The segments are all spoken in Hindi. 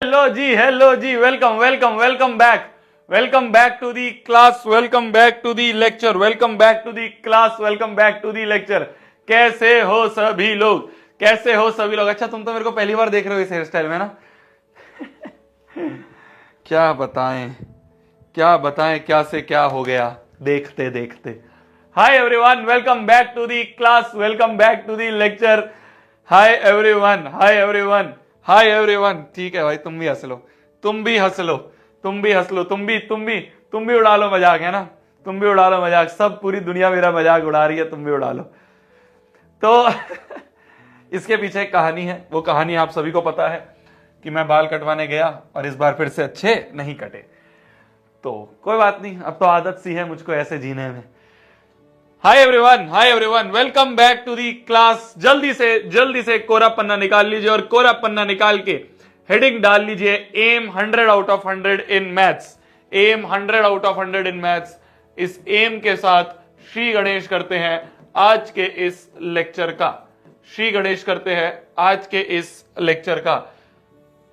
हेलो जी, welcome welcome welcome back to the class, welcome back to the lecture, welcome back to the class, welcome back to the lecture. कैसे हो सभी लोग? कैसे हो सभी लोग? अच्छा, तुम तो मेरे को पहली बार देख रहे हो इस हेयर स्टाइल में ना। क्या बताएं, क्या बताएं, क्या से क्या हो गया देखते देखते। Hi everyone, welcome back to the class, welcome back to the lecture. Hi everyone, hi everyone, hi everyone. ठीक है भाई, तुम भी हंस लो, तुम भी हंस लो, तुम भी हंस लो, तुम भी उड़ा लो मजाक, है ना? तुम भी उड़ा लो मजाक, सब पूरी दुनिया मेरा मजाक उड़ा रही है, तुम भी उड़ा लो। तो इसके पीछे एक कहानी है। वो कहानी आप सभी को पता है कि मैं बाल कटवाने गया और इस बार फिर से अच्छे नहीं कटे। तो कोई बात नहीं, अब तो आदत सी है मुझको ऐसे जीने में। Hi everyone, welcome back to the class. जल्दी से कोरा पन्ना निकाल लीजिए और कोरा पन्ना निकाल के हेडिंग डाल लीजिए aim 100 out of 100 in maths. Aim 100 out of 100 in maths. इस एम के साथ श्री गणेश करते हैं आज के इस लेक्चर का। श्री गणेश करते हैं आज के इस लेक्चर का।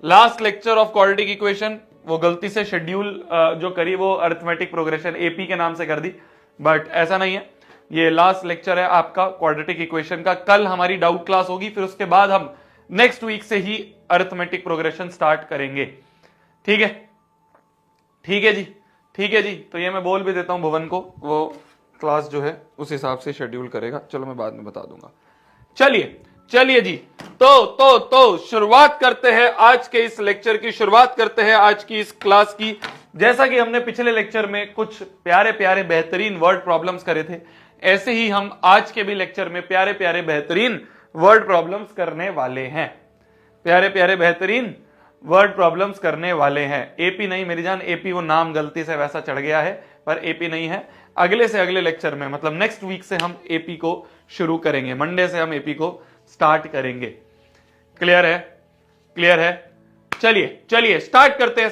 Last lecture of quadratic equation, वो गलती से शेड्यूल जो करी वो अरिथमेटिक प्रोग्रेशन एपी के नाम से कर दी, बट ऐसा नहीं है। ये लास्ट लेक्चर है आपका क्वाड्रेटिक इक्वेशन का। कल हमारी डाउट क्लास होगी, फिर उसके बाद हम नेक्स्ट वीक से ही अरिथमेटिक प्रोग्रेशन स्टार्ट करेंगे। ठीक है, ठीक है जी, ठीक है जी। तो ये मैं बोल भी देता हूं भुवन को, वो क्लास जो है उस हिसाब से शेड्यूल करेगा। चलो मैं बाद में बता दूंगा। चलिए जी। तो शुरुआत करते हैं आज के इस लेक्चर की, शुरुआत करते हैं आज की इस क्लास की। जैसा कि हमने पिछले लेक्चर में कुछ प्यारे प्यारे बेहतरीन वर्ड प्रॉब्लम्स करे थे, ऐसे ही हम आज के भी लेक्चर में प्यारे प्यारे बेहतरीन वर्ड प्रॉब्लम्स करने वाले हैं। प्यारे प्यारे बेहतरीन वर्ड प्रॉब्लम्स करने वाले हैं। एपी नहीं मेरी जान, एपी वो नाम गलती से वैसा चढ़ गया है, पर एपी नहीं है। अगले से अगले लेक्चर में, मतलब नेक्स्ट वीक से हम एपी को शुरू करेंगे। मंडे से हम एपी को स्टार्ट करेंगे। क्लियर है? क्लियर है? चलिए स्टार्ट करते हैं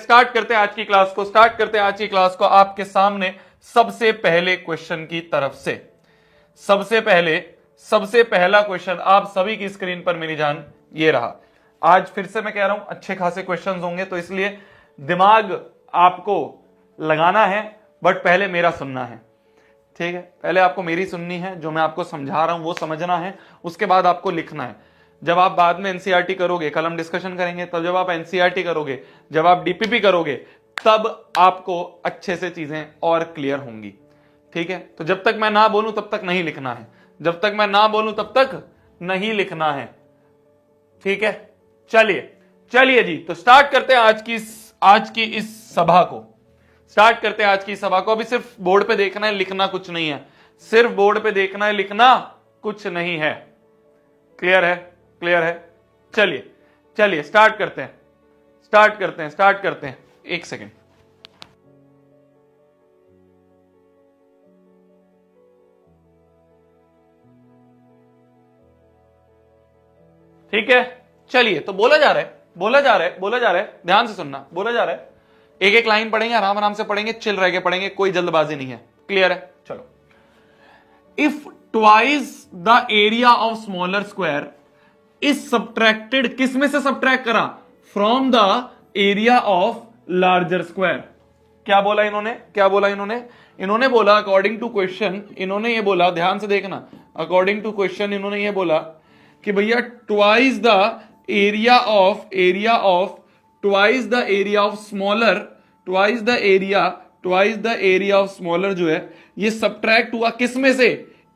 आज की क्लास को, स्टार्ट करते हैं आज की क्लास को आपके सामने सबसे पहले क्वेश्चन की तरफ से। सबसे पहला क्वेश्चन आप सभी की स्क्रीन पर मेरी जान ये रहा। आज फिर से मैं कह रहा हूं अच्छे खासे क्वेश्चंस होंगे, तो इसलिए दिमाग आपको लगाना है, बट पहले मेरा सुनना है। ठीक है, पहले आपको मेरी सुननी है, जो मैं आपको समझा रहा हूं वो समझना है, उसके बाद आपको लिखना है। जब आप बाद में एनसीईआरटी करोगे, कल हम डिस्कशन करेंगे, तब जब आप एनसीईआरटी करोगे, जब आप डीपीपी करोगे, तब आपको अच्छे से चीजें और क्लियर होंगी। ठीक है, तो जब तक मैं ना बोलूं तब तक नहीं लिखना है, जब तक मैं ना बोलूं तब तक नहीं लिखना है। ठीक है, चलिए जी। तो स्टार्ट करते हैं आज की इस सभा को, स्टार्ट करते हैं आज की सभा को। अभी सिर्फ बोर्ड पे देखना है, लिखना कुछ नहीं है। सिर्फ बोर्ड पे देखना है, लिखना कुछ नहीं है। क्लियर है? क्लियर है? चलिए स्टार्ट करते हैं। एक सेकेंड। ठीक है, चलिए। तो बोला जा रहा है, ध्यान से सुनना। बोला जा रहा है, एक एक लाइन पढ़ेंगे, आराम आराम से पढ़ेंगे, चिल रह के पढ़ेंगे, कोई जल्दबाजी नहीं है। क्लियर है? चलो। If twice the area of smaller square is subtracted, किस में से सब्ट्रैक्ट करा? From the area of larger square. क्या बोला इन्होंने? इन्होंने बोला अकॉर्डिंग टू क्वेश्चन, इन्होंने ये बोला, ध्यान से देखना, अकॉर्डिंग टू क्वेश्चन इन्होंने ये बोला कि भैया twice the area of smaller जो है, ये सब्ट्रैक्ट हुआ किस में से?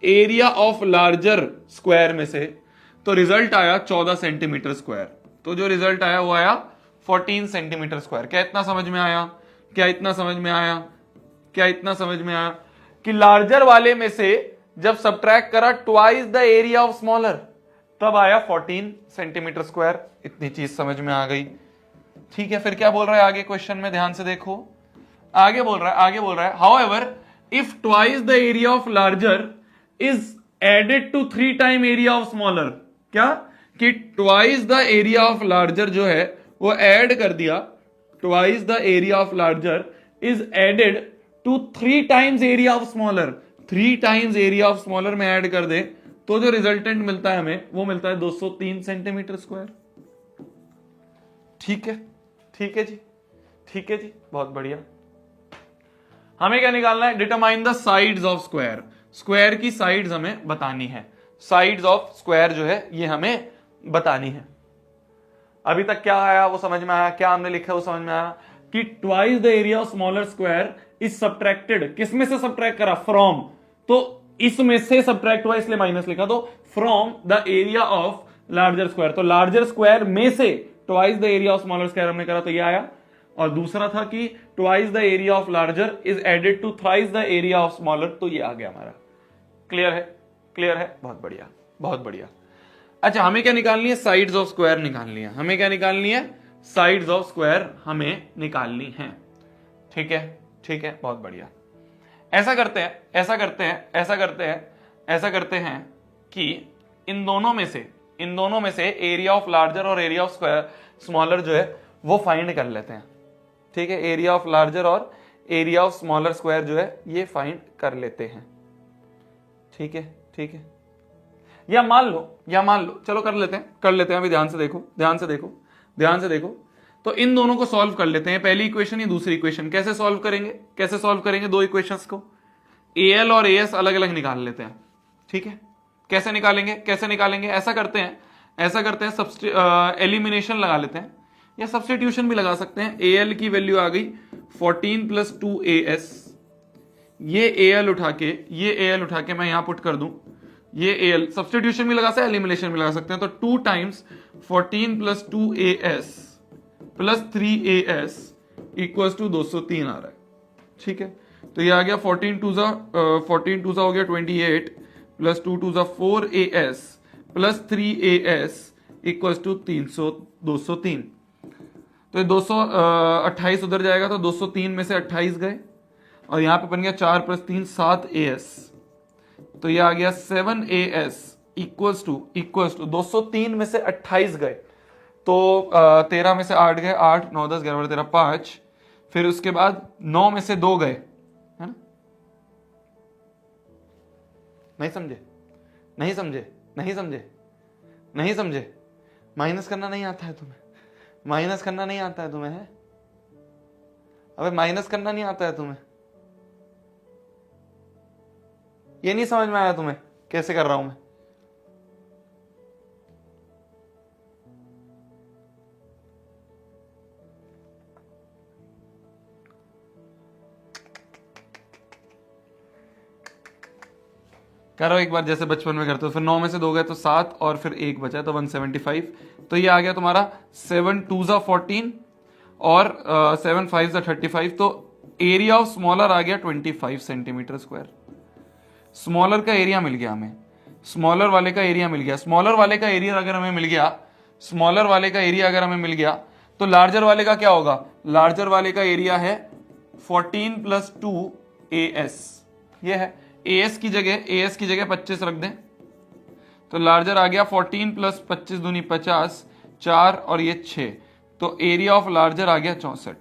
एरिया ऑफ लार्जर स्क्वायर में से। तो रिजल्ट आया 14 सेंटीमीटर स्क्वायर। तो जो रिजल्ट आया वो आया 14 सेंटीमीटर स्क्वायर। क्या इतना समझ में आया कि लार्जर वाले में से जब सब्ट्रैक्ट करा twice the area of smaller, तब आया 14 सेंटीमीटर स्क्वायर। इतनी चीज समझ में आ गई। ठीक है, फिर क्या बोल रहा है आगे क्वेश्चन में? ध्यान से देखो, आगे बोल रहा है however if twice the area of larger is added to 3 time area of smaller. क्या? कि twice the area of larger जो है वो ऐड कर दिया, twice the area of larger is added to 3 times area of smaller. 3 times area of smaller में ऐड कर दे, तो जो रिजल्टेंट मिलता है हमें, वो मिलता है 203 सेंटीमीटर स्क्वायर। ठीक है, ठीक है जी, ठीक है जी, बहुत बढ़िया। हमें क्या निकालना है? Determine the sides of square. Square की साइड्स हमें बतानी है। साइड्स ऑफ स्क्वायर जो है ये हमें बतानी है। अभी तक क्या आया वो समझ में आया, क्या हमने लिखा है वो समझ में आया कि twice the area of smaller square is subtracted. किसमें से सब्ट्रैक्ट करा? फ्रॉम। तो इसमें से सब्ट्रैक्ट हुआ इसलिए माइनस लिखा, तो from the area of larger square. तो लार्जर स्क्वायर में से twice the area of smaller square हमने करा, तो ये आया। और दूसरा था कि twice the area of larger is added to thrice the area of smaller, तो ये आ गया हमारा। क्लियर है? क्लियर है, बहुत बढ़िया, बहुत बढ़िया। अच्छा, हमें क्या निकालनी है? साइड्स ऑफ स्क्वायर निकालनी है। हमें क्या निकालनी है? साइड्स ऑफ स्क्वायर हमें निकालनी है। ठीक है, ठीक है, बहुत बढ़िया। ऐसा करते हैं, ऐसा करते हैं, ऐसा करते हैं, ऐसा करते हैं कि इन दोनों में से एरिया ऑफ लार्जर और एरिया ऑफ स्क्वायर स्मॉलर जो है वो फाइंड कर लेते हैं। ठीक है, एरिया ऑफ लार्जर और एरिया ऑफ स्मॉलर स्क्वायर जो है ये फाइंड कर लेते हैं। ठीक है, ठीक है, या मान लो, चलो कर लेते हैं। अभी ध्यान से देखो। तो इन दोनों को सॉल्व कर लेते हैं। पहली इक्वेशन या दूसरी इक्वेशन कैसे सॉल्व करेंगे? दो इक्वेशंस को AL और AS अलग अलग निकाल लेते हैं। ठीक है, कैसे निकालेंगे? ऐसा करते हैं एलिमिनेशन लगा लेते हैं, या सब्स्टिट्यूशन भी लगा सकते हैं। AL की वैल्यू आ गई 14 + 2AS। ये AL उठा के मैं यहां पुट कर दूं, ये AL सब्स्टिट्यूशन भी लगा सकते हैं, एलिमिनेशन भी लगा सकते हैं। तो 2 × 14 + 2AS + 3AS = 203 आ रहा है। ठीक है, तो ये आ गया 14 2 हो गया 28 + 2 2 4AS + 3AS = 203। तो ये 228 उधर जाएगा, तो 203 में से 28 गए, और यहां पे बन गया 4 + 3 7AS। तो ये आ गया 7AS = 203 में से 28 गए, तो 13 में से 8 गए, 8 9 10 11 13 5, फिर उसके बाद 9 में से 2 गए, है ना? नहीं समझे? माइनस करना नहीं आता है तुम्हें? है? अबे माइनस करना नहीं आता है तुम्हें? ये नहीं समझ में आया तुम्हें कैसे कर रहा हूं मैं? करो एक बार जैसे बचपन में करते हो। फिर 9 में से 2 गए तो 7, और फिर 1 बचा तो 175। तो ये आ गया तुम्हारा 7 2 14 और 7 5 35। तो एरिया ऑफ स्मॉलर आ गया 25 सेंटीमीटर स्क्वायर। स्मॉलर का एरिया मिल गया हमें, स्मॉलर वाले का एरिया अगर हमें मिल गया तो लार्जर वाले का क्या होगा? लार्जर वाले का एरिया है 14 + 2AS। ये है AS की जगह 25 रख दें, तो लार्जर आ गया 14 + 25 दूनी 50, 4 और ये 6। तो एरिया ऑफ लार्जर आ गया 64।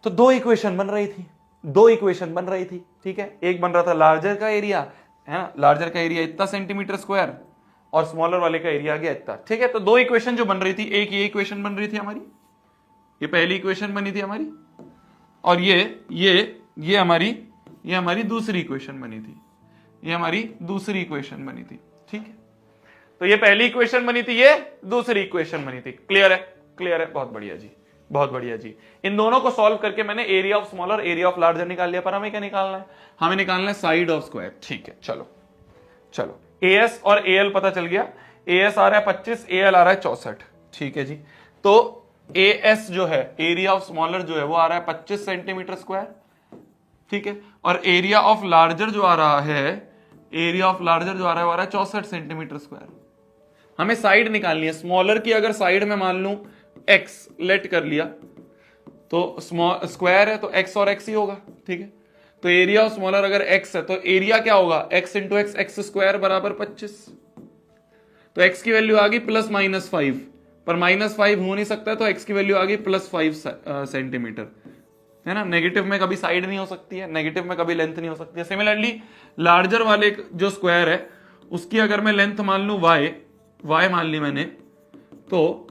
तो दो इक्वेशन बन रही थी। ठीक है, एक बन रहा था लार्जर का एरिया, है ना? लार्जर का एरिया इतना सेंटीमीटर स्क्वायर, और स्मॉलर वाले का एरिया आ गया इतना। ठीक है, तो दो इक्वेशन जो बन रही थी, एक ये इक्वेशन बन रही थी हमारी, ये पहली इक्वेशन बनी थी हमारी, और ये हमारी दूसरी इक्वेशन बनी थी। ठीक है, तो ये पहली इक्वेशन बनी थी, ये दूसरी इक्वेशन बनी थी। क्लियर है, बहुत बढ़िया जी। इन दोनों को सॉल्व करके मैंने area of smaller, area of larger निकाल लिया। पर हमें क्या निकालना है? हमें निकालना है साइड ऑफ स्क्वायर। ठीक है, चलो AS और AL पता चल गया। AS आ रहा है 25, AL आ रहा है 64। ठीक है जी, तो AS जो है, एरिया ऑफ स्मॉलर जो है वो आ रहा है 25 सेंटीमीटर स्क्वायर। ठीक है, और एरिया ऑफ लार्जर जो आ रहा है वो आ रहा है 64 सेंटीमीटर स्क्वायर। हमें साइड निकालनी है। स्मॉलर की अगर साइड में मान लूं x लेट कर लिया, तो स्क्वायर है तो x और x ही होगा। ठीक है, तो एरिया ऑफ स्मॉलर अगर x है तो एरिया क्या होगा? x × x² = 25। तो x की वैल्यू आ गई +-5, पर -5 हो नहीं सकता, तो x की वैल्यू आ गई +5 सेंटीमीटर, है ना? नेगेटिव में कभी साइड नहीं हो सकती है, नेगेटिव में कभी लेंथ नहीं हो सकती है। सिमिलरली लार्जर वाले जो स्क्वायर है उसकी अगर मैं लेंथ मान लूं y मान ली मैंने, तो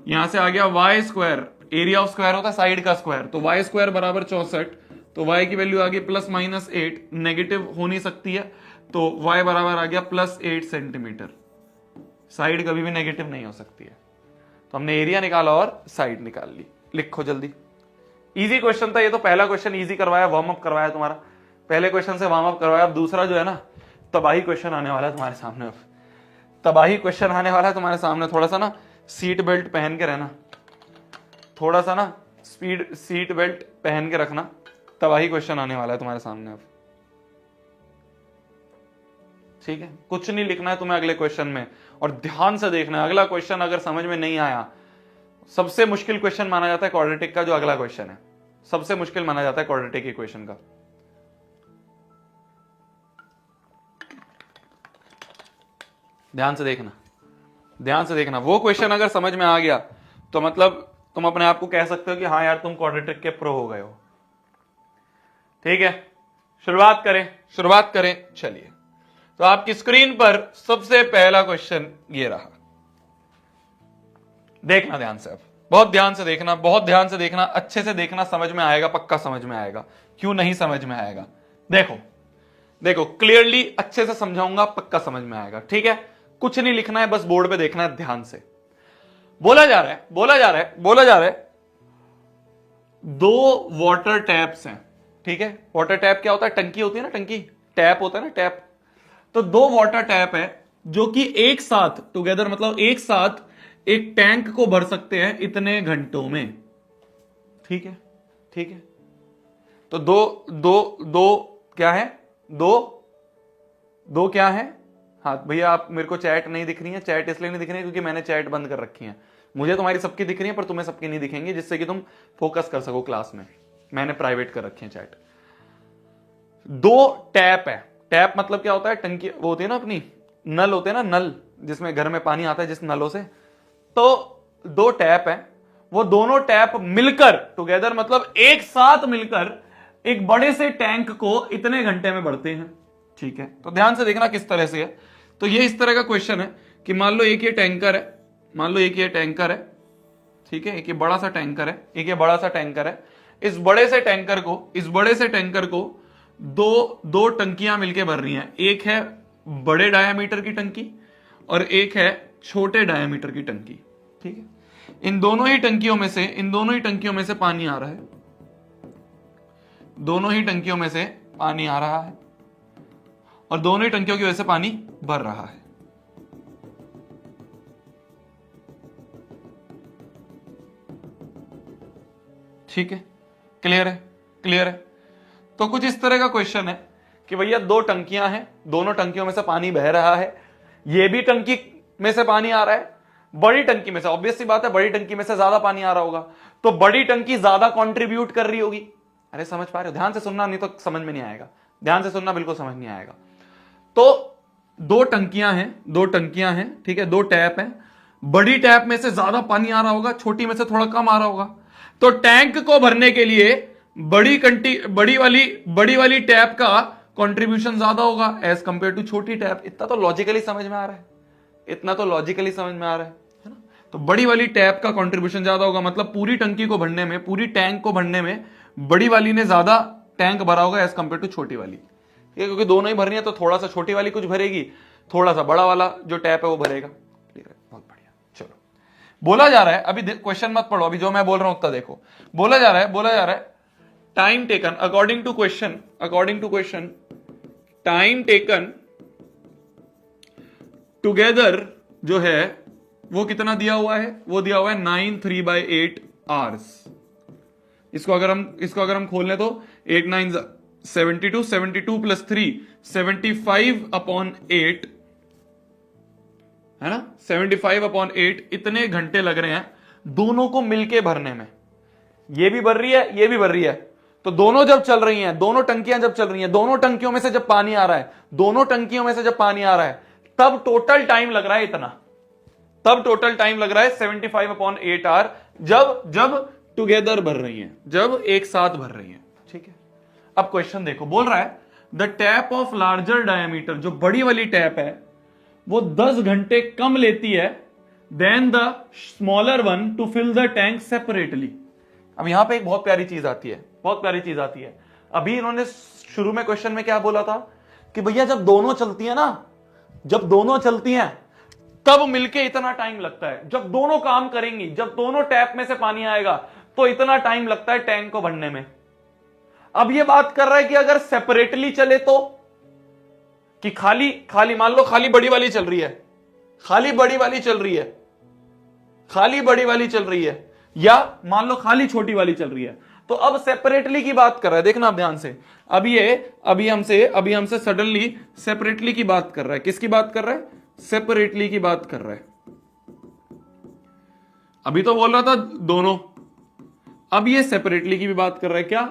यहां से आ गया Y square, area of square होता है साइड का स्क्वायर, तो वाई स्क्वायर बराबर 64, तो वाई की वैल्यू आ गई +-8, नेगेटिव हो नहीं सकती है, तो वाई बराबर आ गया +8 सेंटीमीटर। साइड कभी भी नेगेटिव नहीं हो सकती है, तो हमने एरिया निकाला और साइड निकाल ली। लिखो जल्दी, इजी क्वेश्चन था ये, तो पहला क्वेश्चन इजी करवाया, वार्म अप करवाया तुम्हारा, पहले क्वेश्चन से वार्म अप करवाया। अब दूसरा जो है ना, तबाही क्वेश्चन आने वाला है तुम्हारे सामने, अब तबाही क्वेश्चन आने वाला है तुम्हारे सामने। थोड़ा सा ना सीट बेल्ट पहन के रहना, थोड़ा सा ना सीट बेल्ट पहन के रखना, तबाही क्वेश्चन आने वाला है तुम्हारे सामने अब, ठीक है। कुछ नहीं लिखना है तुम्हें अगले क्वेश्चन में, और ध्यान से देखना है। अगला क्वेश्चन अगर समझ में नहीं आया, सबसे मुश्किल क्वेश्चन माना जाता है क्वाड्रेटिक का, जो अगला क्वेश्चन है सबसे मुश्किल माना जाता है क्वाड्रेटिक इक्वेशन का। ध्यान से देखना, ध्यान से देखना। वो क्वेश्चन अगर समझ में आ गया तो मतलब तुम अपने आप को कह सकते हो कि हाँ यार तुम क्वाड्रेटिक के प्रो हो गए हो, ठीक है। शुरुआत करें चलिए। तो आपकी स्क्रीन पर सबसे पहला क्वेश्चन ये रहा, देखना ध्यान से, अब बहुत ध्यान से देखना, बहुत ध्यान से देखना, अच्छे से देखना, समझ में आएगा, पक्का समझ में आएगा। क्यों नहीं समझ में आएगा, देखो देखो क्लियरली अच्छे से समझाऊंगा, पक्का समझ में आएगा, ठीक है। कुछ नहीं लिखना है, बस बोर्ड पे देखना है ध्यान से। बोला जा रहा है दो वाटर टैप्स हैं, ठीक है। वाटर टैप क्या होता है, टंकी होती है ना, टंकी, टैप होता है ना, टैप। तो दो वाटर टैप है जो कि एक साथ टुगेदर, मतलब एक साथ एक टैंक को भर सकते हैं इतने घंटों में, ठीक है, ठीक है। तो दो क्या है, दो क्या है। हाँ भैया, आप मेरे को चैट नहीं दिख रही है, चैट इसलिए नहीं दिख रही है क्योंकि मैंने चैट बंद कर रखी है। मुझे तुम्हारी सबकी दिख रही है पर तुम्हें सबकी नहीं दिखेंगी, जिससे कि तुम फोकस कर सको क्लास में। मैंने प्राइवेट कर रखी है चैट। दो टैप है, टैप मतलब क्या होता है, टंकी वो होती है ना अपनी, नल होते हैं ना, नल जिसमें घर में पानी आता है जिस नलों से। तो दो टैप है, वो दोनों टैप मिलकर टुगेदर, मतलब एक साथ मिलकर एक बड़े से टैंक को इतने घंटे में भरते हैं, ठीक है। तो ध्यान से देखना किस तरह से है। तो ये इस तरह का क्वेश्चन है कि मान लो एक ये टैंकर है, मान लो एक ये टैंकर है, ठीक है, एक ये बड़ा सा टैंकर है, एक ये बड़ा सा टैंकर है। इस बड़े से टैंकर को दो टंकियां मिलके भर रही हैं। एक है बड़े डायामीटर की टंकी और एक है छोटे डायामीटर की टंकी, ठीक है। इन दोनों ही टंकियों में से पानी आ रहा है, दोनों ही टंकियों में से पानी आ रहा है, और दोनों ही टंकियों की वजह से पानी भर रहा है। ठीक है, क्लियर है, क्लियर है। तो कुछ इस तरह का क्वेश्चन है कि भैया दो टंकियां हैं, दोनों टंकियों में से पानी बह रहा है, ये भी टंकी में से पानी आ रहा है, बड़ी टंकी में से, ऑब्वियस सी बात है बड़ी टंकी में से ज्यादा पानी आ रहा होगा, तो बड़ी टंकी ज्यादा कंट्रीब्यूट कर रही होगी। अरे समझ पा रहे हो, ध्यान से सुनना, नहीं तो समझ में नहीं आएगा, ध्यान से सुनना, बिल्कुल समझ नहीं आएगा। तो दो टंकियां हैं, ठीक है, दो टैप हैं, बड़ी टैप में से ज्यादा पानी आ रहा होगा, छोटी में से थोड़ा कम आ रहा होगा। तो टैंक को भरने के लिए बड़ी वाली टैप का कंट्रीब्यूशन ज्यादा होगा एज कंपेयर टू छोटी टैप। इतना तो लॉजिकली समझ में आ रहा है, है ना। तो बड़ी वाली टैप का कंट्रीब्यूशन ज्यादा होगा, मतलब पूरी टंकी को भरने में, पूरी टैंक को भरने में बड़ी वाली ने ज्यादा टैंक भरा होगा एज कंपेयर टू छोटी वाली, क्योंकि दोनों ही भरनी है, तो थोड़ा सा छोटी वाली कुछ भरेगी, थोड़ा सा बड़ा वाला जो टैप है वो भरेगा। क्लियर है, बहुत बढ़िया। चलो, बोला जा रहा है, अभी क्वेश्चन मत पढ़ो, अभी जो मैं बोल रहा हूं उतना देखो। बोला जा रहा है time taken according to question time taken together जो है वो कितना दिया हुआ है, वो दिया हुआ है 9 3/8 आवर्स। इसको अगर हम खोल लें तो 8 9 72, 72 + 3 75/8 है ना, 75/8 इतने घंटे लग रहे हैं दोनों को मिलके भरने में। ये भी भर रही है, ये भी भर रही है, तो दोनों जब चल रही हैं, दोनों टंकियां जब चल रही हैं, दोनों टंकियों में से जब पानी आ रहा है, तब टोटल टाइम लग रहा है इतना, तब टोटल टाइम लग रहा है 75/8 आवर, जब टुगेदर भर रही हैं, जब एक साथ भर रही हैं, ठीक है। अब क्वेश्चन देखो, बोल रहा है the tap of larger diameter, जो बड़ी वाली टैप है वो 10 घंटे कम लेती है then the smaller one to fill the tank separately. अब यहां पे एक बहुत प्यारी चीज आती है, बहुत प्यारी चीज आती है। अभी इन्होंने शुरू में क्वेश्चन में क्या बोला था कि भैया जब दोनों चलती है ना, जब दोनों चलती हैं तब मिलके इतना टाइम लगता है, जब दोनों काम करेंगी, जब दोनों टैप में से पानी आएगा तो इतना टाइम लगता है टैंक को भरने में। अब ये बात कर रहा है कि अगर सेपरेटली चले तो, कि खाली खाली मान लो खाली बड़ी वाली चल रही है, खाली बड़ी वाली चल रही है, खाली बड़ी वाली चल रही है, या मान लो खाली छोटी वाली चल रही है, तो अब सेपरेटली की बात कर रहा है। देखना आप ध्यान से, अभी हमसे सडनली सेपरेटली की बात कर रहा है। किसकी बात कर रहा है? सेपरेटली की बात कर रहा है। अभी तो बोल रहा था दोनों, अब ये सेपरेटली की भी बात कर रहा है। क्या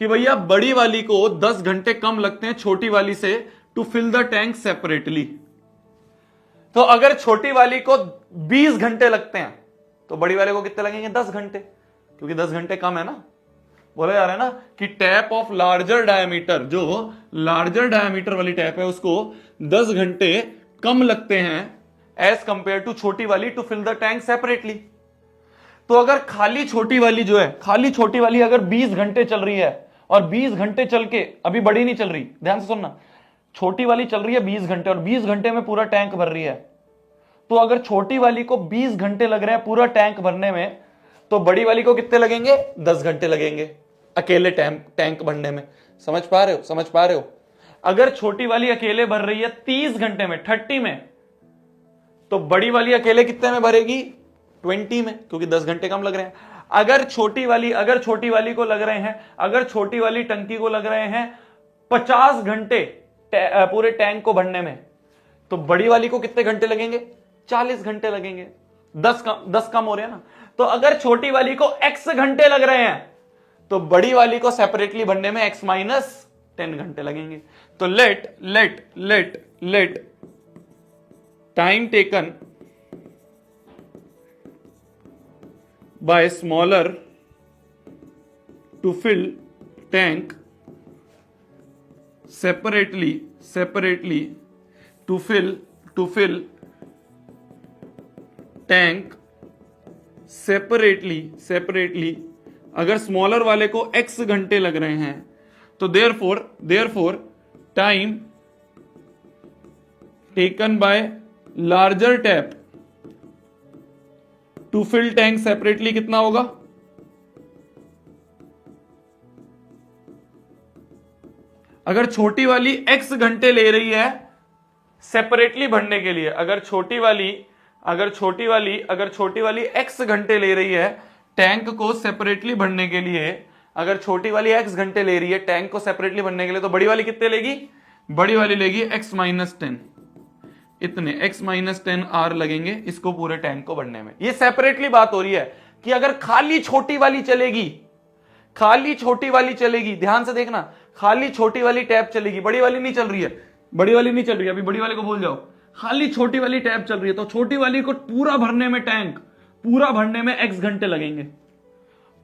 कि भैया बड़ी वाली को 10 घंटे कम लगते हैं छोटी वाली से to fill the tank separately. तो अगर छोटी वाली को 20 घंटे लगते हैं तो बड़ी वाले को कितने लगेंगे? 10 घंटे, क्योंकि 10 घंटे कम है ना। बोला जा रहा है ना कि टैप ऑफ लार्जर डायमीटर, जो लार्जर डायमीटर वाली टैप है उसको 10 घंटे कम लगते हैं एज कंपेयर टू छोटी वाली to fill the tank separately. तो अगर खाली छोटी वाली जो है, खाली छोटी वाली अगर 20 घंटे चल रही है और 20 घंटे चल के, अभी बड़ी नहीं चल रही, ध्यान से सुनना, छोटी वाली चल रही है 20 घंटे और 20 घंटे में पूरा टैंक भर रही है, तो अगर छोटी वाली को 20 घंटे लग रहे हैं पूरा टैंक भरने में, तो बड़ी वाली को कितने लगेंगे? 10 घंटे लगेंगे अकेले टैंक भरने में। समझ पा रहे हो? समझ पा रहे हो? अगर छोटी वाली अकेले भर रही है 30 घंटे में, 30 में, तो बड़ी वाली अकेले कितने में भरेगी? 20 में, क्योंकि 10 घंटे कम लग रहे हैं। अगर छोटी वाली को लग रहे हैं, अगर छोटी वाली टंकी को लग रहे हैं 50 घंटे पूरे टैंक को भरने में, तो बड़ी वाली को कितने घंटे लगेंगे? 40 घंटे लगेंगे। 10 कम हो रहे हैं ना। तो अगर छोटी वाली को x घंटे लग रहे हैं तो बड़ी वाली को सेपरेटली भरने में x माइनस 10 घंटे लगेंगे। तो let time taken by smaller to fill tank separately to fill tank separately अगर स्मॉलर वाले को x घंटे लग रहे हैं तो therefore time taken by larger tap to fill tank separately कितना होगा? अगर छोटी वाली x घंटे ले रही है सेपरेटली भरने के लिए, अगर छोटी वाली x घंटे ले रही है टैंक को सेपरेटली भरने के लिए, अगर छोटी वाली x घंटे ले रही है टैंक को सेपरेटली भरने के लिए, तो बड़ी वाली कितने लेगी? बड़ी वाली लेगी x माइनस 10, इतने x माइनस 10 आर लगेंगे इसको पूरे टैंक को भरने में। ये सेपरेटली बात हो रही है कि अगर खाली छोटी वाली चलेगी, ध्यान से देखना, खाली छोटी वाली टैप चलेगी, बड़ी वाली नहीं चल रही है, अभी बड़ी वाले को भूल जाओ, खाली छोटी वाली टैप चल रही है, तो छोटी वाली को पूरा भरने में टैंक पूरा भरने में x घंटे लगेंगे,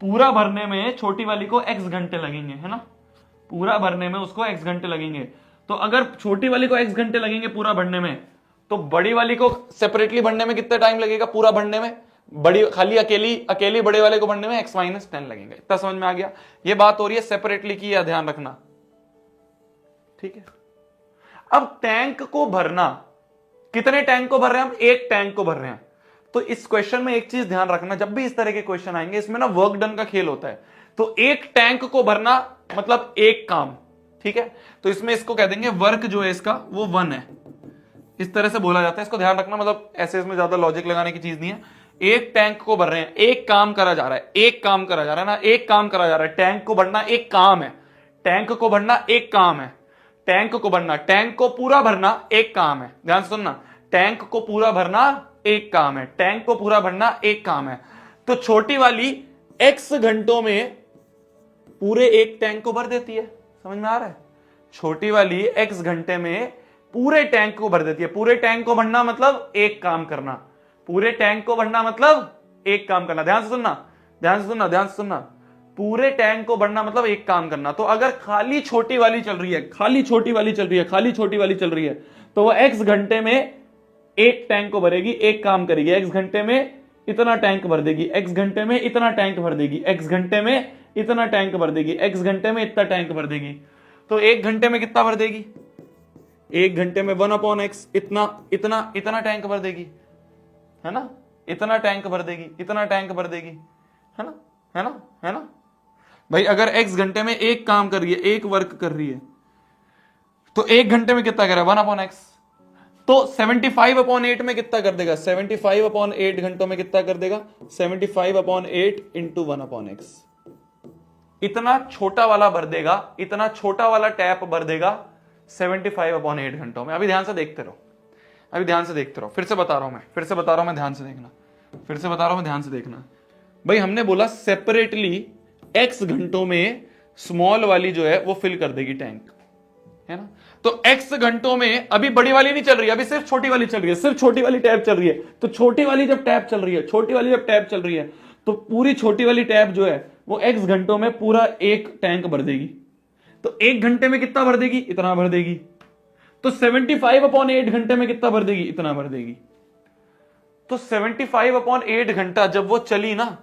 पूरा भरने में छोटी वाली को x घंटे लगेंगे, है ना, पूरा भरने में उसको x घंटे लगेंगे। तो अगर छोटी वाली को x घंटे लगेंगे पूरा भरने में, तो बड़ी वाली को सेपरेटली भरने में कितना टाइम लगेगा पूरा भरने में? बड़ी खाली अकेली बड़े वाले को भरने में x माइनस 10 लगेंगे। इतना समझ में आ गया? ये बात हो रही है सेपरेटली की, या ध्यान रखना, ठीक है। अब टैंक को भरना, कितने टैंक को भर रहे हैं हम? एक टैंक को भर रहे हैं। तो इस क्वेश्चन में एक चीज ध्यान रखना, जब भी इस तरह के क्वेश्चन आएंगे इसमें ना वर्क डन का खेल होता है। तो एक टैंक को भरना मतलब एक काम, ठीक है। तो इसमें इसको कह देंगे वर्क जो है इसका वो 1 है, इस तरह से बोला जाता है। इसको ध्यान रखना, मतलब ऐसे इसमें ज्यादा लॉजिक लगाने की चीज नहीं है। एक टैंक को भर रहे हैं, एक काम करा जा रहा है, एक काम करा जा रहा है ना, एक काम करा जा रहा है। टैंक को भरना एक काम है, टैंक को भरना एक काम है, टैंक को भरना, टैंक को पूरा भरना एक काम है। ध्यान से सुनना, टैंक को पूरा भरना एक काम है, टैंक को पूरा भरना एक काम है। तो छोटी वाली x घंटों में पूरे एक टैंक को भर देती है। समझ में आ रहा है? छोटी वाली x घंटे में पूरे टैंक को भर देती है। पूरे टैंक को भरना मतलब एक काम करना, पूरे टैंक को भरना मतलब एक काम करना। ध्यान से सुनना, ध्यान से सुनना, ध्यान से सुनना, पूरे टैंक को भरना मतलब एक काम करना। तो अगर खाली छोटी वाली चल रही है, खाली छोटी वाली चल रही है, खाली छोटी वाली चल रही है, तो वो x घंटे में एक टैंक को भरेगी, एक काम करेगी, x घंटे में इतना टैंक भर देगी, x घंटे में इतना टैंक भर देगी, x घंटे में इतना टैंक भर देगी, x घंटे में इतना टैंक भर देगी। तो एक घंटे में कितना भर देगी? एक घंटे में 1/x इतना इतना इतना टैंक भर देगी, है ना, इतना टैंक भर देगी, इतना टैंक भर देगी, है ना, है ना, है ना भाई। अगर x घंटे में एक काम कर रही है, एक वर्क कर रही है, तो एक घंटे में कितना करेगा? 1/x। तो 75/8 में कितना कर देगा? 75/8 घंटों में कितना कर देगा? 75/8 इंटू 1/x। इतना छोटा वाला भर देगा, इतना छोटा वाला टैप भर देगा 75/8 घंटों में। अभी ध्यान से देखते रहो, अभी ध्यान से देखते रहो, फिर से बता रहा हूं मैं, फिर से बता रहा हूं मैं, ध्यान से देखना, फिर से बता रहा हूं मैं, ध्यान से देखना। भाई हमने बोला सेपरेटली x घंटों में स्मॉल वाली जो है वो फिल कर देगी टैंक, है ना। तो x घंटों में अभी बड़ी वाली नहीं चल रही है, अभी सिर्फ छोटी वाली चल रही है, सिर्फ छोटी वाली टैप चल रही है। तो छोटी वाली जब टैप चल रही है, छोटी वाली जब टैप चल रही है, तो पूरी छोटी वाली टैप जो है वो x घंटों में पूरा एक टैंक भर देगी। तो एक घंटे में कितना भर देगी? इतना भर देगी। तो 75/8 घंटे में कितना भर देगी? इतना भर देगी। तो 75/8 घंटा जब वो चली ना,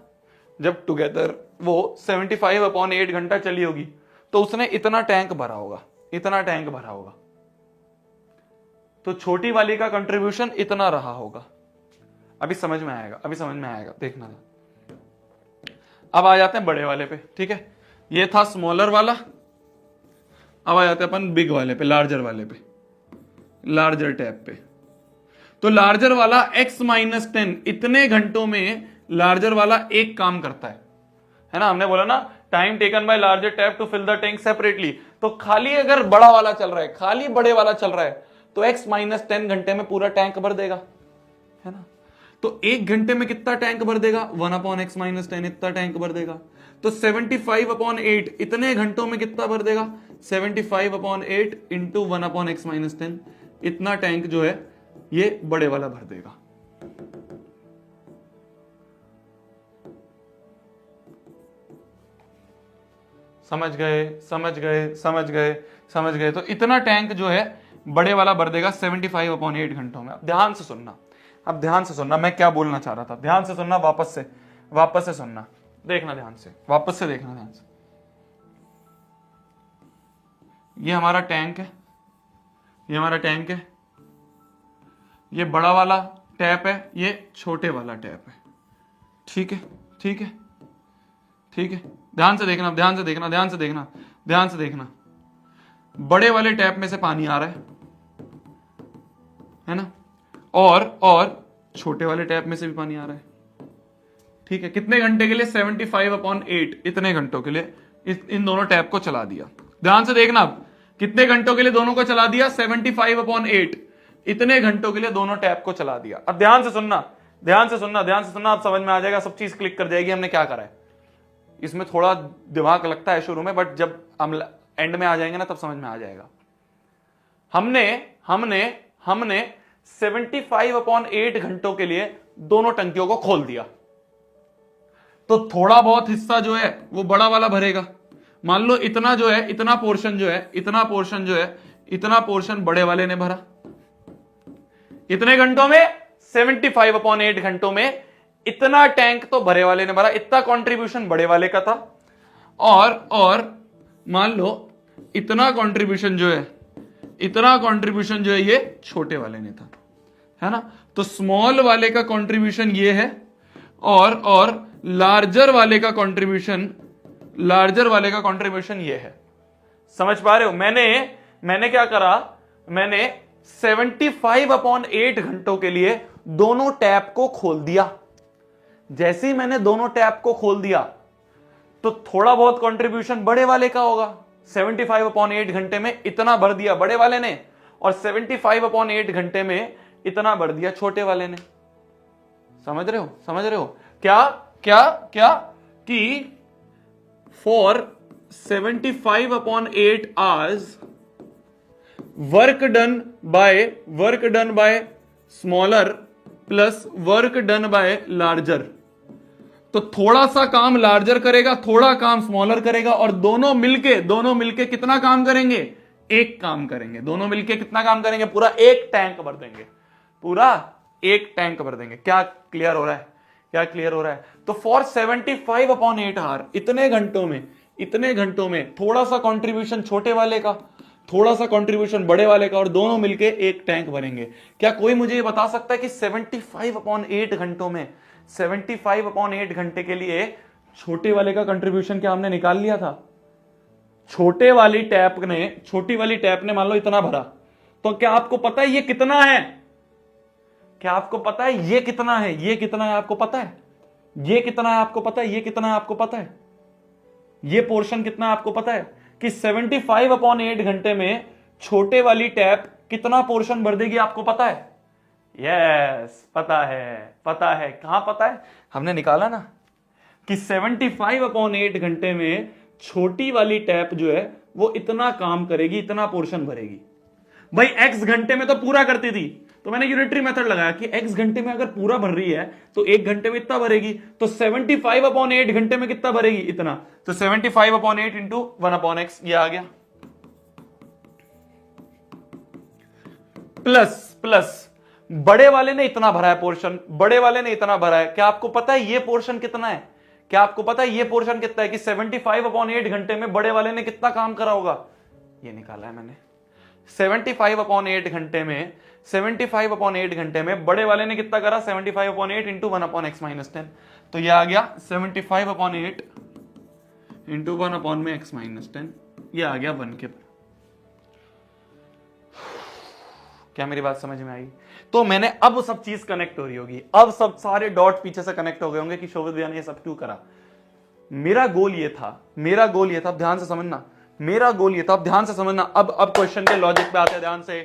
जब टुगेदर वो 75/8 घंटा चली होगी, तो उसने इतना टैंक भरा होगा, इतना टैंक भरा होगा। तो छोटी वाली का कंट्रीब्यूशन इतना रहा होगा। अभी समझ में आएगा, अभी समझ में आएगा, देखना। अब आ जाते हैं बड़े वाले पे, ठीक है। ये था स्मॉलर वाला, अब आ जाते हैं अपन बिग वाले पे, लार्जर वाले पे, लार्जर टैप पे। तो लार्जर वाला x-10 इतने घंटों में लार्जर वाला एक काम करता है ना। हमने बोला ना time taken by larger tap to fill the tank separately. तो खाली अगर बड़ा वाला चल रहा है, खाली बड़े वाला चल रहा है, तो x-10 घंटे में पूरा टैंक भर देगा, है ना। तो एक घंटे में कितना टैंक भर देगा? 1/x-10 इतना टैंक भर देगा। तो 75/8 इतने घंटों में कितना भर देगा? 75/8 इंटू 1/x-10 इतना टैंक जो है ये बड़े वाला भर देगा। समझ गए, समझ गए, समझ गए, समझ गए। तो इतना टैंक जो है बड़े वाला भर देगा 75/8 घंटों में। अब ध्यान से सुनना, अब ध्यान से सुनना मैं क्या बोलना चाह रहा था, ध्यान से सुनना, वापस से सुनना, देखना ध्यान से, वापस से देखना ध्यान से। ये हमारा टैंक है, ये हमारा टैंक है, ये बड़ा वाला टैप है, ये छोटे वाला टैप है, ठीक है, ठीक है, ठीक है। ध्यान से देखना, ध्यान से देखना, ध्यान से देखना, ध्यान से देखना। बड़े वाले टैप में से पानी आ रहा है ना, और छोटे वाले टैप में से भी पानी आ रहा है, ठीक है। कितने घंटे के लिए? 75/8 इतने घंटों के लिए इन दोनों टैप को चला दिया। ध्यान से देखना, अब कितने घंटों के लिए दोनों को चला दिया? 75/8 इतने घंटों के लिए दोनों टैप को चला दिया। अब ध्यान से सुनना, ध्यान से सुनना, ध्यान से सुनना, आप समझ में आ जाएगा, सब चीज क्लिक कर जाएगी हमने क्या करा है। इसमें थोड़ा दिमाग लगता है शुरू में, बट जब हम एंड में आ जाएंगे ना तब समझ में आ जाएगा। हमने हमने हमने 75/8 घंटों के लिए दोनों टंकियों को खोल दिया। तो थोड़ा बहुत हिस्सा जो है वो बड़ा वाला भरेगा। मान लो इतना जो है, इतना पोर्शन जो है, इतना पोर्शन जो है, इतना पोर्शन बड़े वाले ने भरा। इतने घंटों में? 75/8 घंटों में इतना टैंक तो भरे वाले ने भरा, इतना कंट्रीब्यूशन बड़े वाले का था। और मान लो इतना कंट्रीब्यूशन जो है, इतना कंट्रीब्यूशन जो है ये छोटे वाले ने था, है ना। तो स्मॉल वाले का कंट्रीब्यूशन ये है, और लार्जर वाले का कंट्रीब्यूशन, लार्जर वाले का कंट्रीब्यूशन ये है। समझ पा रहे हो? मैंने क्या करा, मैंने 75/8 घंटों के लिए दोनों टैप को खोल दिया। जैसे ही मैंने दोनों टैप को खोल दिया तो थोड़ा बहुत कंट्रीब्यूशन बड़े वाले का होगा। 75/8 घंटे में इतना भर दिया बड़े वाले ने, और 75/8 घंटे में इतना भर दिया छोटे वाले ने। समझ रहे हो? समझ रहे हो? क्या क्या क्या कि for 75/8 hours work done bye small r plus work done bye larger. तो थोड़ा सा काम लार्जर करेगा, थोड़ा काम स्मॉलर करेगा, और दोनों मिलके कितना काम करेंगे? एक काम करेंगे। दोनों मिलके कितना काम करेंगे? पूरा एक टैंक भर देंगे। पूरा एक टैंक भर देंगे। क्या क्लियर हो रहा है? क्या क्लियर हो रहा है? तो फॉर 75/8 आवर, इतने घंटों में थोड़ा सा कंट्रीब्यूशन छोटे वाले का, थोड़ा सा कंट्रीब्यूशन बड़े वाले का, और दोनों मिलके एक टैंक भरेंगे। क्या कोई मुझे ये बता सकता है कि 75/8 घंटों में, 75/8 घंटे के लिए छोटे वाले का कंट्रीब्यूशन क्या हमने निकाल लिया था? छोटी वाली टैप ने मान लो इतना भरा, तो क्या आपको पता है ये कितना है? क्या आपको पता है ये कितना है? ये कितना है आपको पता है? ये कितना है आपको पता है? ये कितना है आपको पता है? ये पोर्शन कितना है आपको पता है कि 75/8 घंटे में छोटे वाली टैप कितना पोर्शन भर देगी? आपको पता है? यस, पता है। कहां पता है? हमने निकाला ना कि 75/8 घंटे में छोटी वाली टैप जो है वो इतना काम करेगी, इतना पोर्शन भरेगी। भाई x घंटे में तो पूरा करती थी, तो मैंने यूनिटरी मेथड लगाया कि x घंटे में अगर पूरा भर रही है तो एक घंटे में इतना भरेगी, तो 75/8 घंटे में कितना भरेगी? इतना। तो 75/8 इंटू 1/x ये आ गया, प्लस बड़े वाले ने इतना भरा है पोर्शन, बड़े वाले ने इतना भरा है। क्या आपको पता है ये पोर्शन कितना है? क्या आपको पता है ये पोर्शन कितना है कि 75/8 घंटे में बड़े वाले ने कितना काम करा होगा? ये निकाला है मैंने। 75/8 घंटे में, 75/8 घंटे में बड़े वाले ने कितना करा? 75/8 इंटू 1/x माइनस 10। तो ये आ गया 75/8 इंटू 1/x माइनस 10, ये आ गया 1 के। क्या मेरी बात समझ में आई? तो मैंने, अब सब चीज कनेक्ट हो रही होगी, अब सब सारे डॉट पीछे से कनेक्ट हो गए होंगे कि शोभित भैया ने ये सब क्यों करा। मेरा गोल ये था, अब ध्यान से समझना, मेरा गोल ये था, अब ध्यान से समझना। अब क्वेश्चन के लॉजिक पे आते हैं, ध्यान से।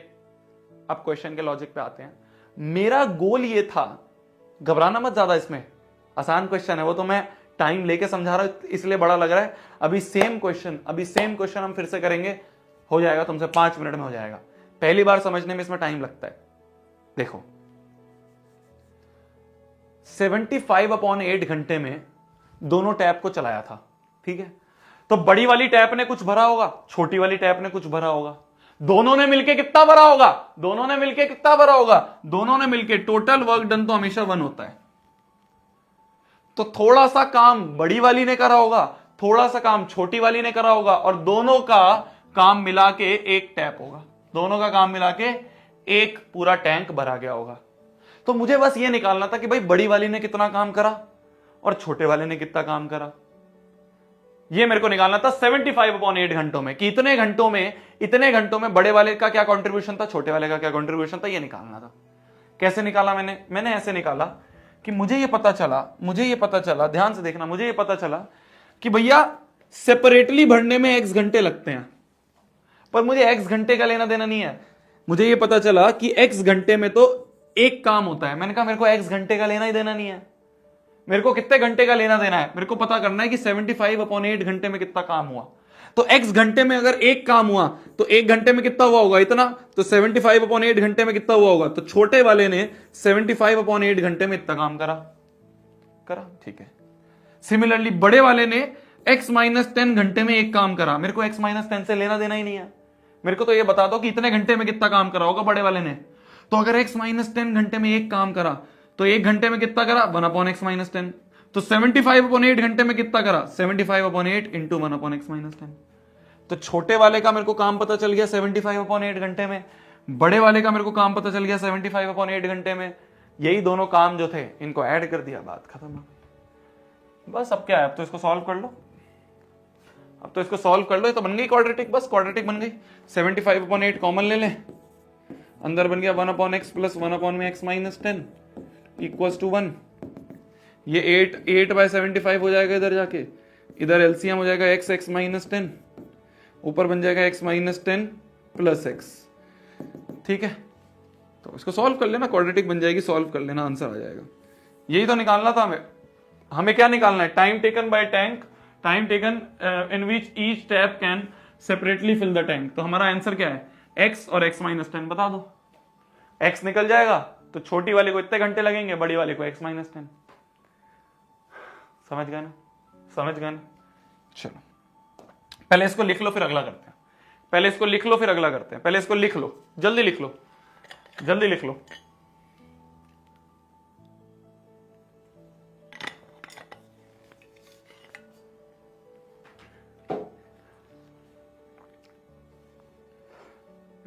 अब क्वेश्चन के लॉजिक पे आते हैं। मेरा गोल ये था, घबराना मत ज्यादा, इसमें आसान क्वेश्चन है, वो तो मैं टाइम लेके समझा रहा हूं इसलिए बड़ा लग रहा है। अभी सेम क्वेश्चन हम फिर से करेंगे, हो जाएगा तुमसे 5 मिनट में हो जाएगा। पहली बार समझने में इसमें टाइम लगता है। देखो 75/8 घंटे में दोनों टैप को चलाया था, ठीक है? तो बड़ी वाली टैप ने कुछ भरा होगा, छोटी वाली टैप ने कुछ भरा होगा, दोनों ने मिलके कितना भरा होगा? दोनों ने मिलके टोटल वर्क डन तो हमेशा 1 होता है। तो थोड़ा सा काम बड़ी वाली ने करा होगा, थोड़ा सा काम छोटी वाली ने करा होगा, और दोनों का काम मिला के एक टैप होगा, दोनों का काम मिला के एक पूरा टैंक भरा गया होगा। तो मुझे बस ये निकालना था कि भाई बड़ी वाली ने कितना काम करा और छोटे वाले ने कितना काम करा। ये मेरे को निकालना था 75/8 घंटों में, कि इतने घंटों में बड़े वाले का क्या कंट्रीब्यूशन था, छोटे वाले का क्या कंट्रीब्यूशन था, ये निकालना था। कैसे निकाला मैंने ऐसे निकाला कि मुझे ये पता चला, ध्यान से देखना, मुझे ये पता चला कि भैया सेपरेटली भरने में x घंटे लगते हैं, पर मुझे x घंटे का लेना देना नहीं है। मुझे ये पता चला कि x घंटे में तो एक काम होता है। मैंने कहा मेरे को x घंटे का लेना ही देना नहीं है, मेरे को कितने घंटे का लेना देना है, मेरे को पता करना है कि 75/8 घंटे में कितना काम हुआ। तो x घंटे में अगर एक काम हुआ तो एक घंटे में कितना हुआ होगा? इतना। तो 75/8 घंटे में कितना हुआ होगा? तो छोटे वाले ने 75/8 घंटे में इतना काम करा, ठीक है। सिमिलरली बड़े वाले ने x-10 घंटे में एक काम करा। मेरे को x-10 से लेना देना ही नहीं है, मेरे को तो ये बता दो कि इतने घंटे में कितना काम करा होगा बड़े वाले ने। तो अगर x-10 घंटे में एक काम करा तो एक घंटे में कितना करा? 1/x-10। तो 75/8 घंटे में कितना करा? 75/8 इंटू 1/x-10। तो छोटे वाले का मेरे को काम पता चल गया 75/8 घंटे में, बड़े वाले का मेरे को काम पता चल गया 75/8 घंटे में। यही दोनों काम जो थे इनको ऐड कर दिया, बात खत्म हो गई। बस अब क्या है, अब तो इसको सॉल्व कर लो, तो बन गई क्वाड्रेटिक, बस क्वाड्रेटिक बन गई। 75/8 कॉमन ले लें, अंदर बन गया 1/x plus 1/x-10 equals to 1। ये 8/75 हो जाएगा, इधर जाके इधर एलसीएम हो जाएगा x-10, ऊपर बन जाएगा x-10 प्लस x, ठीक है। तो इसको सॉल्व कर लेना, क्वाड्रेटिक बन जाएगी, सॉल्व कर लेना, आंसर आ जाएगा। यही तो निकालना था हमें क्या निकालना है? Time taken by tank, time taken in which each tap can separately fill the tank. तो हमारा आंसर क्या है? x और x-10 बता दो। x निकल जाएगा तो छोटी वाले को इतने घंटे लगेंगे, बड़ी वाले को x-10। समझ गए ना? चलो पहले इसको लिख लो, फिर अगला करते हैं। पहले इसको लिख लो, जल्दी लिख लो।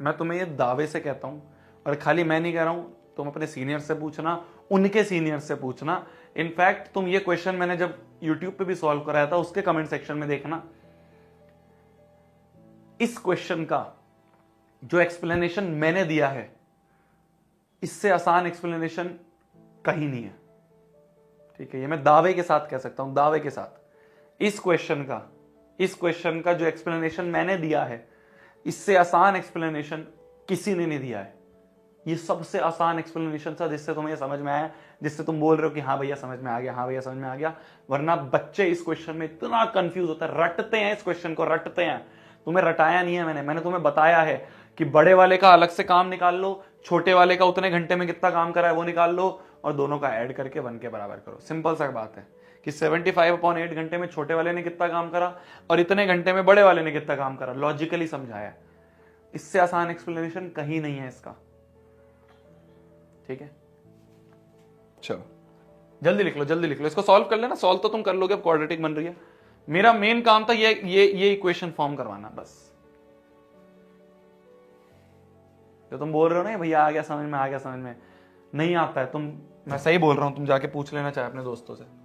मैं तुम्हें ये दावे से कहता हूं, और खाली मैं नहीं कह रहा हूं, तुम अपने सीनियर से पूछना, उनके सीनियर से पूछना। इनफैक्ट तुम ये क्वेश्चन मैंने जब यूट्यूब पे भी सॉल्व कराया था, उसके कमेंट सेक्शन में देखना, इस क्वेश्चन का जो एक्सप्लेनेशन मैंने दिया है, इससे आसान एक्सप्लेनेशन कहीं नहीं है। ठीक है, ये मैं दावे के साथ कह सकता हूं, दावे के साथ। इस क्वेश्चन का जो एक्सप्लेनेशन मैंने दिया है, इससे आसान एक्सप्लेनेशन किसी ने नहीं दिया है। ये सबसे आसान एक्सप्लेनेशन था, जिससे तुम्हें समझ में आया, जिससे तुम बोल रहे हो कि हाँ भैया समझ में आ गया, हाँ भैया समझ में आ गया। वरना बच्चे इस क्वेश्चन में इतना कंफ्यूज होता है, रटते हैं इस क्वेश्चन को, रटते हैं। तुम्हें रटाया नहीं है मैंने तुम्हें बताया है कि बड़े वाले का अलग से काम निकाल लो, छोटे वाले का उतने घंटे में कितना काम करा है वो निकाल लो, और दोनों का ऐड करके 1 के बराबर करो। सिंपल सा बात है कि 75/8 घंटे में छोटे वाले ने कितना काम करा और इतने घंटे में बड़े वाले ने कितना काम करा, लॉजिकली समझाया। इससे आसान एक्सप्लेनेशन कहीं नहीं है इसका। ठीक है, चलो जल्दी लिख लो, जल्दी लिख लो, इसको सॉल्व कर लेना। सॉल्व तो तुम कर लोगे, अब क्वाड्रेटिक बन रही है। मेरा मेन काम था ये इक्वेशन फॉर्म करवाना, बस। जो तुम बोल रहे हो ना भैया आ गया समझ में, आ गया समझ में, नहीं आता है तुम, मैं सही बोल रहा हूं, तुम जाके पूछ लेना चाहे अपने दोस्तों से।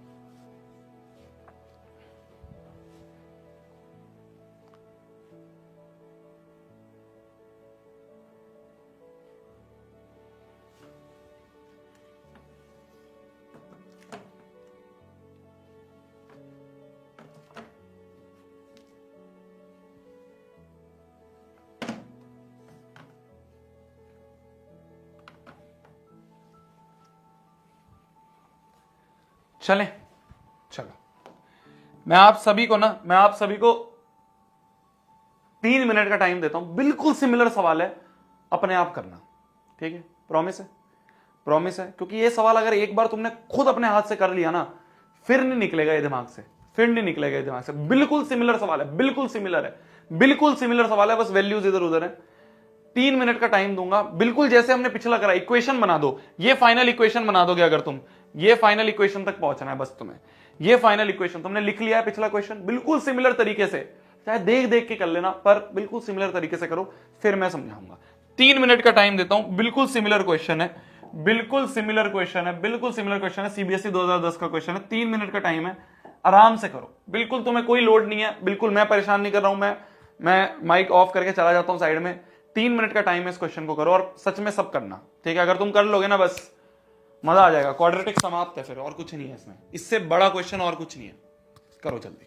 चलें, चलो मैं आप सभी को 3 मिनट का टाइम देता हूं। बिल्कुल सिमिलर सवाल है, अपने आप करना। ठीक है, प्रॉमिस है, प्रॉमिस है। क्योंकि ये सवाल अगर एक बार तुमने खुद अपने हाथ से कर लिया ना, फिर नहीं निकलेगा ये दिमाग से, फिर नहीं निकलेगा ये दिमाग से। बिल्कुल सिमिलर सवाल है, बिल्कुल सिमिलर है, बिल्कुल सिमिलर सवाल है, बस वैल्यूज इधर उधर है। 3 मिनट का टाइम दूंगा, बिल्कुल जैसे हमने पिछला करा। इक्वेशन बना दो, ये फाइनल इक्वेशन बना दोगे अगर तुम, ये फाइनल इक्वेशन तक पहुंचना है बस तुम्हें। ये फाइनल इक्वेशन तुमने लिख लिया है, पिछला क्वेश्चन बिल्कुल सिमिलर तरीके से, चाहे देख देख के कर लेना, पर बिल्कुल सिमिलर तरीके से करो, फिर मैं समझाऊंगा। 3 मिनट का टाइम देता हूं, बिल्कुल सिमिलर क्वेश्चन है, बिल्कुल सिमिलर क्वेश्चन है, बिल्कुल सिमिलर क्वेश्चन है, सीबीएसई 2010 का क्वेश्चन है। 3 मिनट का टाइम है, आराम से करो, बिल्कुल तुम्हें कोई लोड नहीं है, बिल्कुल मैं परेशान नहीं कर रहा हूं। मैं माइक ऑफ करके चला जाता हूं साइड में। 3 मिनट का टाइम है, इस क्वेश्चन को करो, और सच में सब करना। ठीक है, अगर तुम कर लोगे ना, बस मजा आ जाएगा। क्वाड्रेटिक समाप्त है फिर, और कुछ नहीं है इसमें, इससे बड़ा क्वेश्चन और कुछ नहीं है। करो जल्दी।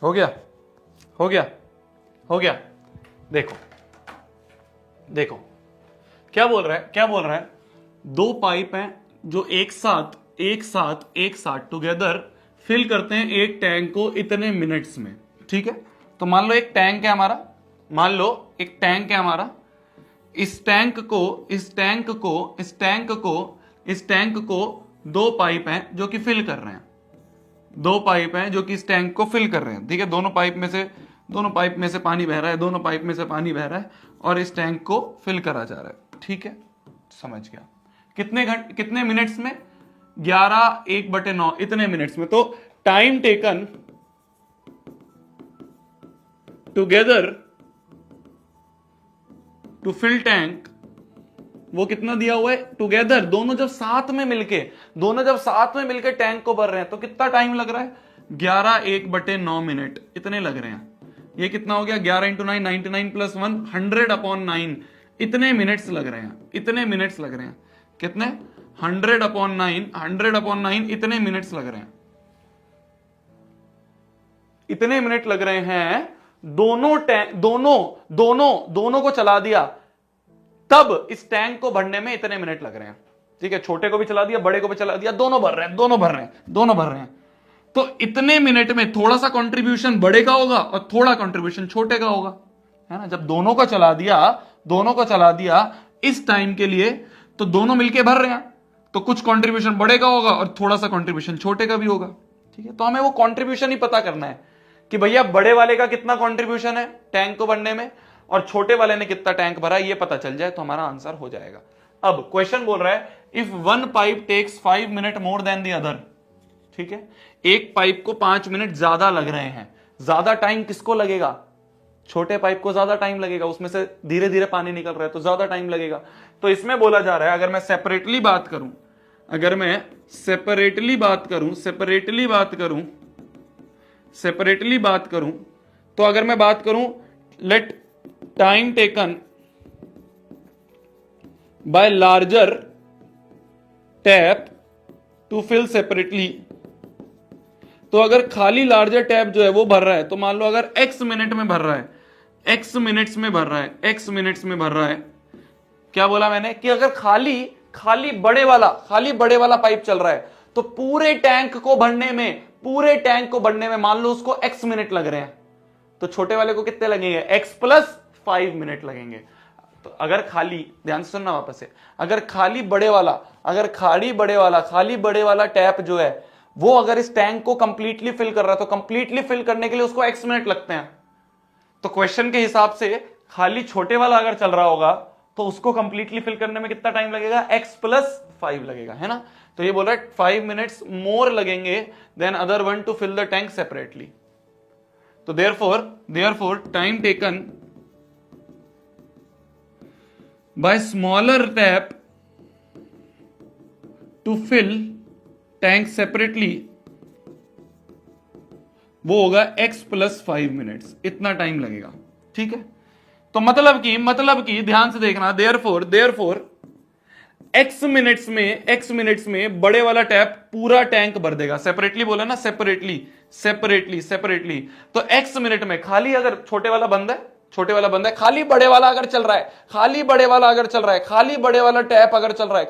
हो गया, हो गया, हो गया। देखो देखो क्या बोल रहा है, क्या बोल रहा है, दो पाइप हैं जो एक साथ टुगेदर फिल करते हैं एक टैंक को इतने मिनट्स में। ठीक है, तो मान लो एक टैंक है हमारा, मान लो एक टैंक है हमारा, इस टैंक को दो पाइप हैं जो कि फिल कर रहे हैं, दो पाइप हैं जो कि इस टैंक को फिल कर रहे हैं। ठीक है, दोनों पाइप में से पानी बह रहा है, दोनों पाइप में से पानी बह रहा है और इस टैंक को फिल करा जा रहा है। ठीक है, समझ गया। कितने मिनट्स में? 11 1/9 इतने मिनट्स में। तो time taken together to fill tank, वो कितना दिया हुआ है? टुगेदर, दोनों जब साथ में मिलके टैंक को भर रहे हैं तो कितना टाइम लग रहा है? 11 1/9 मिनट इतने लग रहे हैं। ये कितना हो गया? 11 × 9 99 + 1 100/9 इतने मिनट्स लग रहे हैं, इतने मिनट्स लग रहे हैं। कितने? 100/9 इतने मिनट्स लग रहे हैं, इतने मिनट लग रहे हैं। दोनों को चला दिया तब इस टैंक को भरने में इतने मिनट लग रहे हैं। ठीक है, छोटे को भी चला दिया, बड़े को भी चला दिया, दोनों भर रहे हैं। तो इतने मिनट में थोड़ा सा कंट्रीब्यूशन बड़े का होगा और थोड़ा कंट्रीब्यूशन छोटे का होगा, है ना। जब दोनों को चला दिया इस टाइम के लिए, तो दोनों मिलके भर रहे हैं, तो कुछ कंट्रीब्यूशन बड़े का होगा और थोड़ा सा कंट्रीब्यूशन छोटे का भी होगा। ठीक है, तो हमें वो कंट्रीब्यूशन ही पता करना है कि भैया बड़े वाले का कितना कंट्रीब्यूशन है टैंक को भरने में और छोटे वाले ने कितना टैंक भरा, ये पता चल जाए तो हमारा आंसर हो जाएगा। अब क्वेश्चन बोल रहा है if one pipe takes 5 minute more than the other. ठीक है, एक पाइप को 5 मिनट ज्यादा लग रहे हैं। ज्यादा टाइम किसको लगेगा? छोटे पाइप को ज्यादा टाइम लगेगा, उसमें से धीरे धीरे पानी निकल रहा है तो ज्यादा टाइम लगेगा। तो इसमें बोला जा रहा है, अगर मैं सेपरेटली बात करूं तो अगर मैं बात करूं let time taken by larger tap to fill separately, तो अगर खाली लार्जर टैप जो है वो भर रहा है, तो मान लो अगर x मिनट में भर रहा है, x मिनट्स में भर रहा है, क्या बोला मैंने कि अगर खाली बड़े वाला पाइप चल रहा है तो पूरे टैंक को भरने में मान लो उसको x मिनट लग रहे हैं, तो छोटे वाले को कितने लगेंगे? x + 5 मिनट लगेंगे। तो अगर खाली, ध्यान से सुनना वापस से, अगर खाली बड़े वाला टैप जो है वो अगर इस टैंक को कंप्लीटली फिल कर रहा है तो कंप्लीटली फिल करने के लिए उसको x मिनट लगते हैं। तो क्वेश्चन के हिसाब से खाली छोटे वाला अगर चल रहा होगा तो उसको कंप्लीटली फिल करने में कितना टाइम लगेगा? x + 5 लगेगा, है ना। तो ये बोल रहा है 5 मिनट्स मोर लगेंगे then other one to fill the tank separately. तो therefore time taken by smaller tap to fill tank separately वो होगा x + 5 मिनट्स, इतना टाइम लगेगा। ठीक है, तो मतलब कि ध्यान से देखना, देयरफॉर x मिनट्स में बड़े वाला टैप पूरा टैंक भर देगा। सेपरेटली बोला ना, सेपरेटली। तो x मिनट में खाली अगर छोटे वाला बंद है, खाली बड़े वाला अगर चल रहा है, खाली बड़े वाला टैप अगर चल रहा है,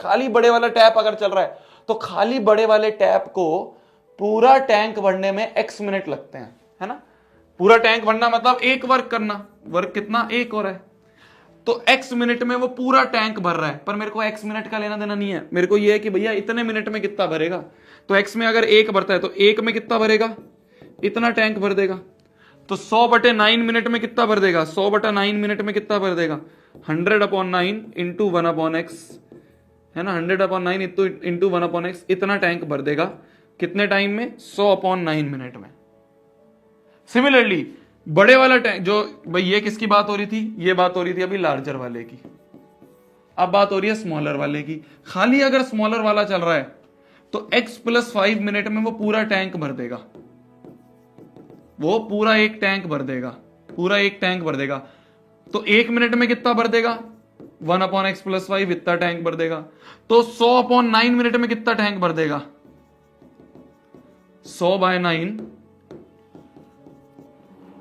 तो खाली बड़े वाले टैप को पूरा टैंक भरने में x मिनट लगते हैं, है ना। पूरा टैंक भरना मतलब एक वर्क करना, वर्क कितना? एक हो रहा है, तो x मिनट में वो पूरा टैंक भर रहा है। पर मेरे को x मिनट का लेना देना नहीं है, मेरे को ये है कि भैया इतने मिनट में कितना भरेगा। तो x में अगर एक भरता है तो एक में कितना भरेगा? इतना टैंक भर देगा। तो 100/9 मिनट में कितना भर देगा? 100/9 मिनट में कितना भर देगा? 100/9 × 1/x, है ना। 100/9 × 1/x इतना टैंक भर देगा। कितने टाइम में? 100/9 मिनट में। सिमिलरली बड़े वाला टैंक, जो भाई ये किसकी बात हो रही थी? ये बात हो रही थी अभी लार्जर वाले की, अब बात हो रही है स्मॉलर वाले की। खाली अगर स्मॉलर वाला चल रहा है तो x + 5 मिनट में वो पूरा टैंक भर देगा, वो पूरा एक टैंक भर देगा। तो एक मिनट में कितना भर देगा? 1/x + 5 इतना टैंक भर देगा। तो 100/9 मिनट में कितना टैंक भर देगा? 100/9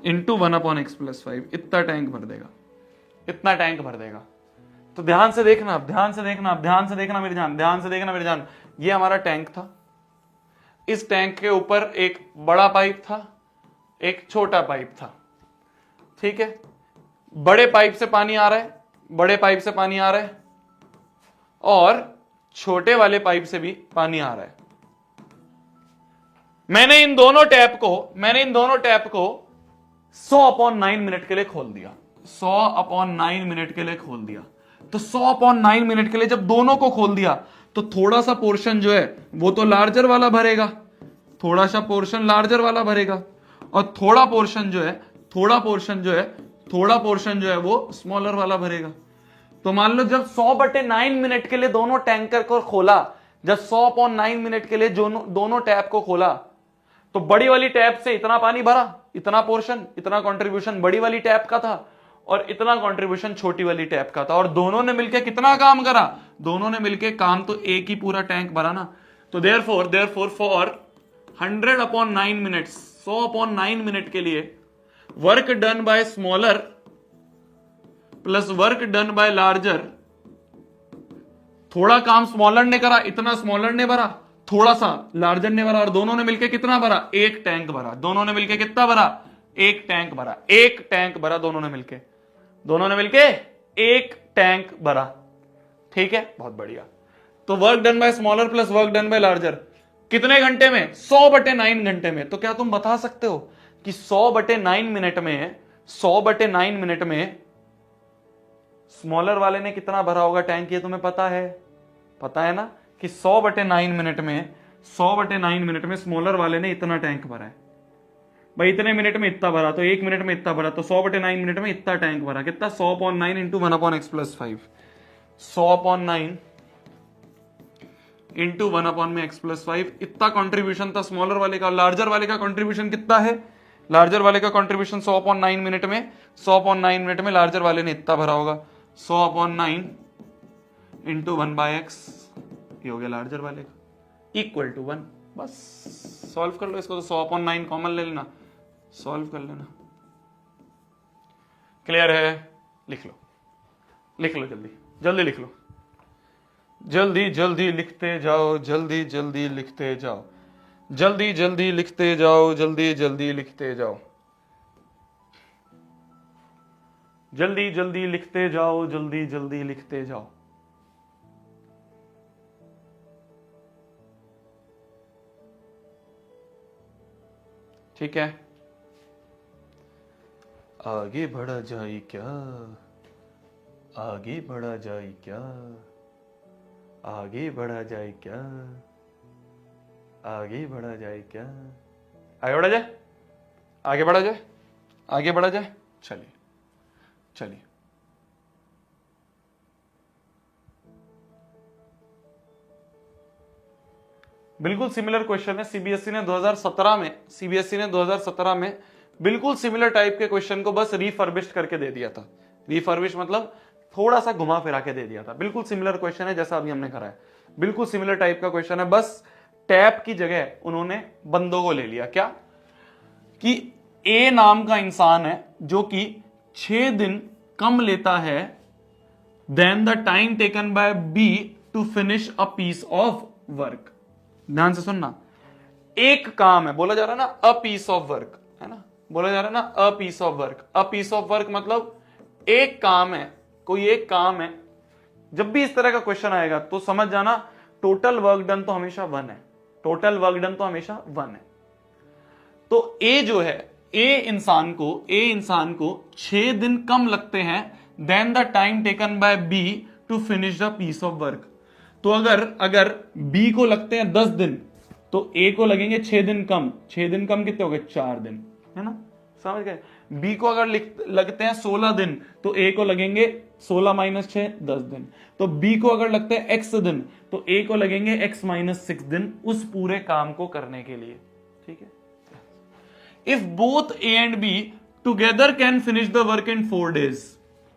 इंटू 1/x+5, इतना टैंक भर देगा, इतना टैंक भर देगा। तो ध्यान से देखना, ध्यान से देखना, ध्यान से देखना मेरी जान, ध्यान से देखना मेरी जान। ये हमारा टैंक था, इस टैंक के ऊपर एक बड़ा पाइप था, एक छोटा पाइप था, ठीक है। बड़े पाइप से पानी आ रहा है, बड़े पाइप से पानी आ रहा है, और छोटे वाले पाइप से भी पानी आ रहा है। मैंने इन दोनों टैप को 100/9 मिनट के लिए खोल दिया, 100/9 मिनट के लिए खोल दिया। तो 100/9 मिनट के लिए जब दोनों को खोल दिया तो थोड़ा सा पोर्शन जो है वो तो लार्जर वाला भरेगा, थोड़ा सा पोर्शन लार्जर वाला भरेगा, और थोड़ा पोर्शन जो है वो स्मॉलर वाला भरेगा। तो मान लो जब 100/9 मिनट के लिए दोनों टैंकर को खोला, जब 100/9 मिनट के लिए दोनों टैप को खोला, तो बड़ी वाली टैप से इतना पानी भरा, इतना पोर्शन, इतना कंट्रीब्यूशन बड़ी वाली टैप का था, और इतना कंट्रीब्यूशन छोटी वाली टैप का था। और दोनों ने मिलकर कितना काम करा? दोनों ने मिलकर काम तो एक ही पूरा टैंक भरा ना। तो देयरफॉर फॉर 100/9 मिनट्स, 100/9 मिनट के लिए work done bye small r plus work done bye larger, थोड़ा काम स्मॉलर ने करा, इतना स्मॉलर ने भरा, थोड़ा सा लार्जर ने भरा, और दोनों ने मिलकर कितना भरा? एक टैंक भरा। दोनों ने मिलकर कितना भरा? एक टैंक भरा, एक टैंक भरा। दोनों ने मिलकर एक टैंक भरा, ठीक है, बहुत बढ़िया। तो work done bye small r plus work done bye larger कितने घंटे में? 100/9 घंटे में। तो क्या तुम बता सकते हो कि 100/9 मिनट में, 100/9 मिनट में स्मॉलर वाले ने कितना भरा होगा टैंक? ये तुम्हें पता है ना कि 100/9 मिनट में, 100/9 मिनट में स्मॉलर वाले ने इतना टैंक भरा है भाई, इतने मिनट में इतना भरा, तो एक मिनट में इतना भरा, तो 100/9 मिनट में इतना टैंक भरा। कितना? 100/9 इंटू 1/x+5, 100/9 इंटू 1/x+5, इतना कंट्रीब्यूशन था स्मॉलर वाले का। लार्जर वाले का कंट्रीब्यूशन कितना है? लार्जर वाले का कंट्रीब्यूशन 100/9 मिनट में, 100/9 मिनट में लार्जर वाले ने इतना भरा होगा, 100/9 इंटू 1/x, ये हो गया लार्जर वाले का, इक्वल टू 1। बस सॉल्व कर लो इसको। तो 100/9 कॉमन ले लेना, सॉल्व कर लेना। क्लियर है? लिख लो जल्दी जल्दी लिख लो, जल्दी जल्दी लिखते जाओ, जल्दी जल्दी लिखते जाओ, जल्दी जल्दी लिखते जाओ, जल्दी जल्दी लिखते जाओ, जल्दी जल्दी लिखते जाओ, जल्दी जल्दी लिखते जाओ। ठीक है, आगे बढ़ा जाए क्या, आगे बढ़ा जाए क्या, आगे बढ़ा जाए क्या, आगे बढ़ा जाए क्या, आगे बढ़ा जाए, आगे बढ़ा जाए, आगे बढ़ा जाए। चलिए चलिए, बिल्कुल सिमिलर क्वेश्चन है। सीबीएसई ने 2017 में बिल्कुल सिमिलर टाइप के क्वेश्चन को बस रिफर्बिश्ड करके दे दिया था। रिफर्बिश मतलब थोड़ा सा घुमा फिरा के दे दिया था। बिल्कुल सिमिलर क्वेश्चन है जैसा अभी हमने करा है, बिल्कुल सिमिलर टाइप का क्वेश्चन है। बस टैप की जगह उन्होंने बंदों को ले लिया। क्या कि ए नाम का इंसान है जो कि 6 दिन कम लेता है then the time taken by B to finish a piece of work. ध्यान से सुनना, एक काम है, बोला जा रहा है ना अ पीस ऑफ वर्क, है ना, बोला जा रहा है ना a piece of work. A piece of work मतलब एक काम है, कोई एक काम है। जब भी इस तरह का क्वेश्चन आएगा तो समझ जाना टोटल वर्क डन तो हमेशा 1 है, टोटल वर्क डन तो हमेशा 1 है। तो ए जो है, ए इंसान को 6 दिन कम लगते हैं then the time taken by B to finish the piece of work. तो अगर बी को लगते हैं 10 दिन तो ए को लगेंगे 6 दिन कम। 6 दिन कम कितने हो गए? 4 दिन, है ना, समझ गए। बी को अगर लगते हैं 16 दिन तो ए को लगेंगे 16 - 6 10 दिन। तो बी को अगर लगते हैं x दिन तो ए को लगेंगे x - 6 दिन उस पूरे काम को करने के लिए। ठीक है, if both A and be together can finish the work in 4 days,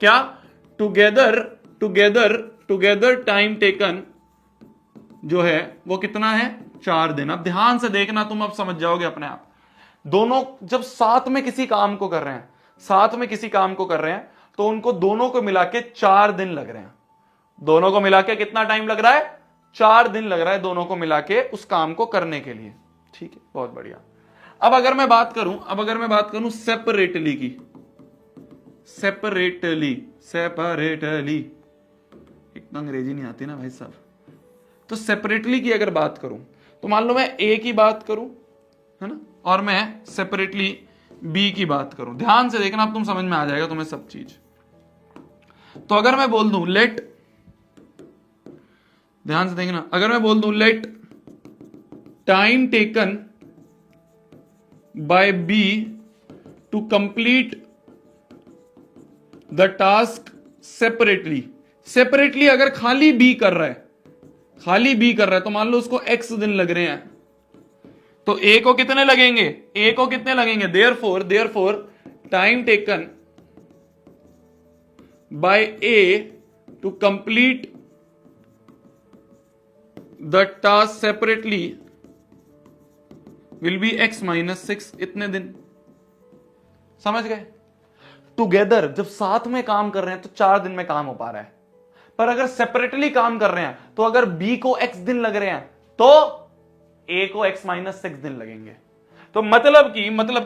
क्या टुगेदर टाइम टेकन जो है वो कितना है? 4 दिन। अब ध्यान से देखना, तुम अब समझ जाओगे अपने आप। दोनों जब साथ में किसी काम को कर रहे हैं, साथ में किसी काम को कर रहे हैं, तो उनको दोनों को मिला के 4 दिन लग रहे हैं। दोनों को मिला के कितना टाइम लग रहा है? 4 दिन लग रहा है दोनों को मिला के उस काम को करने के लिए। ठीक है, बहुत बढ़िया। अब अगर मैं बात करूं सेपरेटली की, सेपरेटली इतना अंग्रेजी नहीं आती ना भाई साहब, तो सेपरेटली की अगर बात करूं तो मान लो मैं ए की बात करूं, है ना, और मैं सेपरेटली बी की बात करूं। ध्यान से देखना, अब तुम समझ में आ जाएगा तुम्हें सब चीज। तो अगर मैं बोल दूं लेट, ध्यान से देखना, अगर मैं बोल दूं let time taken by B to complete the task separately, separately अगर खाली बी कर रहा है, तो मान लो उसको x दिन लग रहे हैं, तो ए को कितने लगेंगे? Therefore time taken by A to complete the task separately will be x minus 6, इतने दिन। समझ गए? टुगेदर जब साथ में काम कर रहे हैं तो 4 दिन में काम हो पा रहा है, पर अगर सेपरेटली काम कर रहे हैं तो अगर बी को x दिन लग रहे हैं तो ए को x माइनस 6 दिन लगेंगे। तो मतलब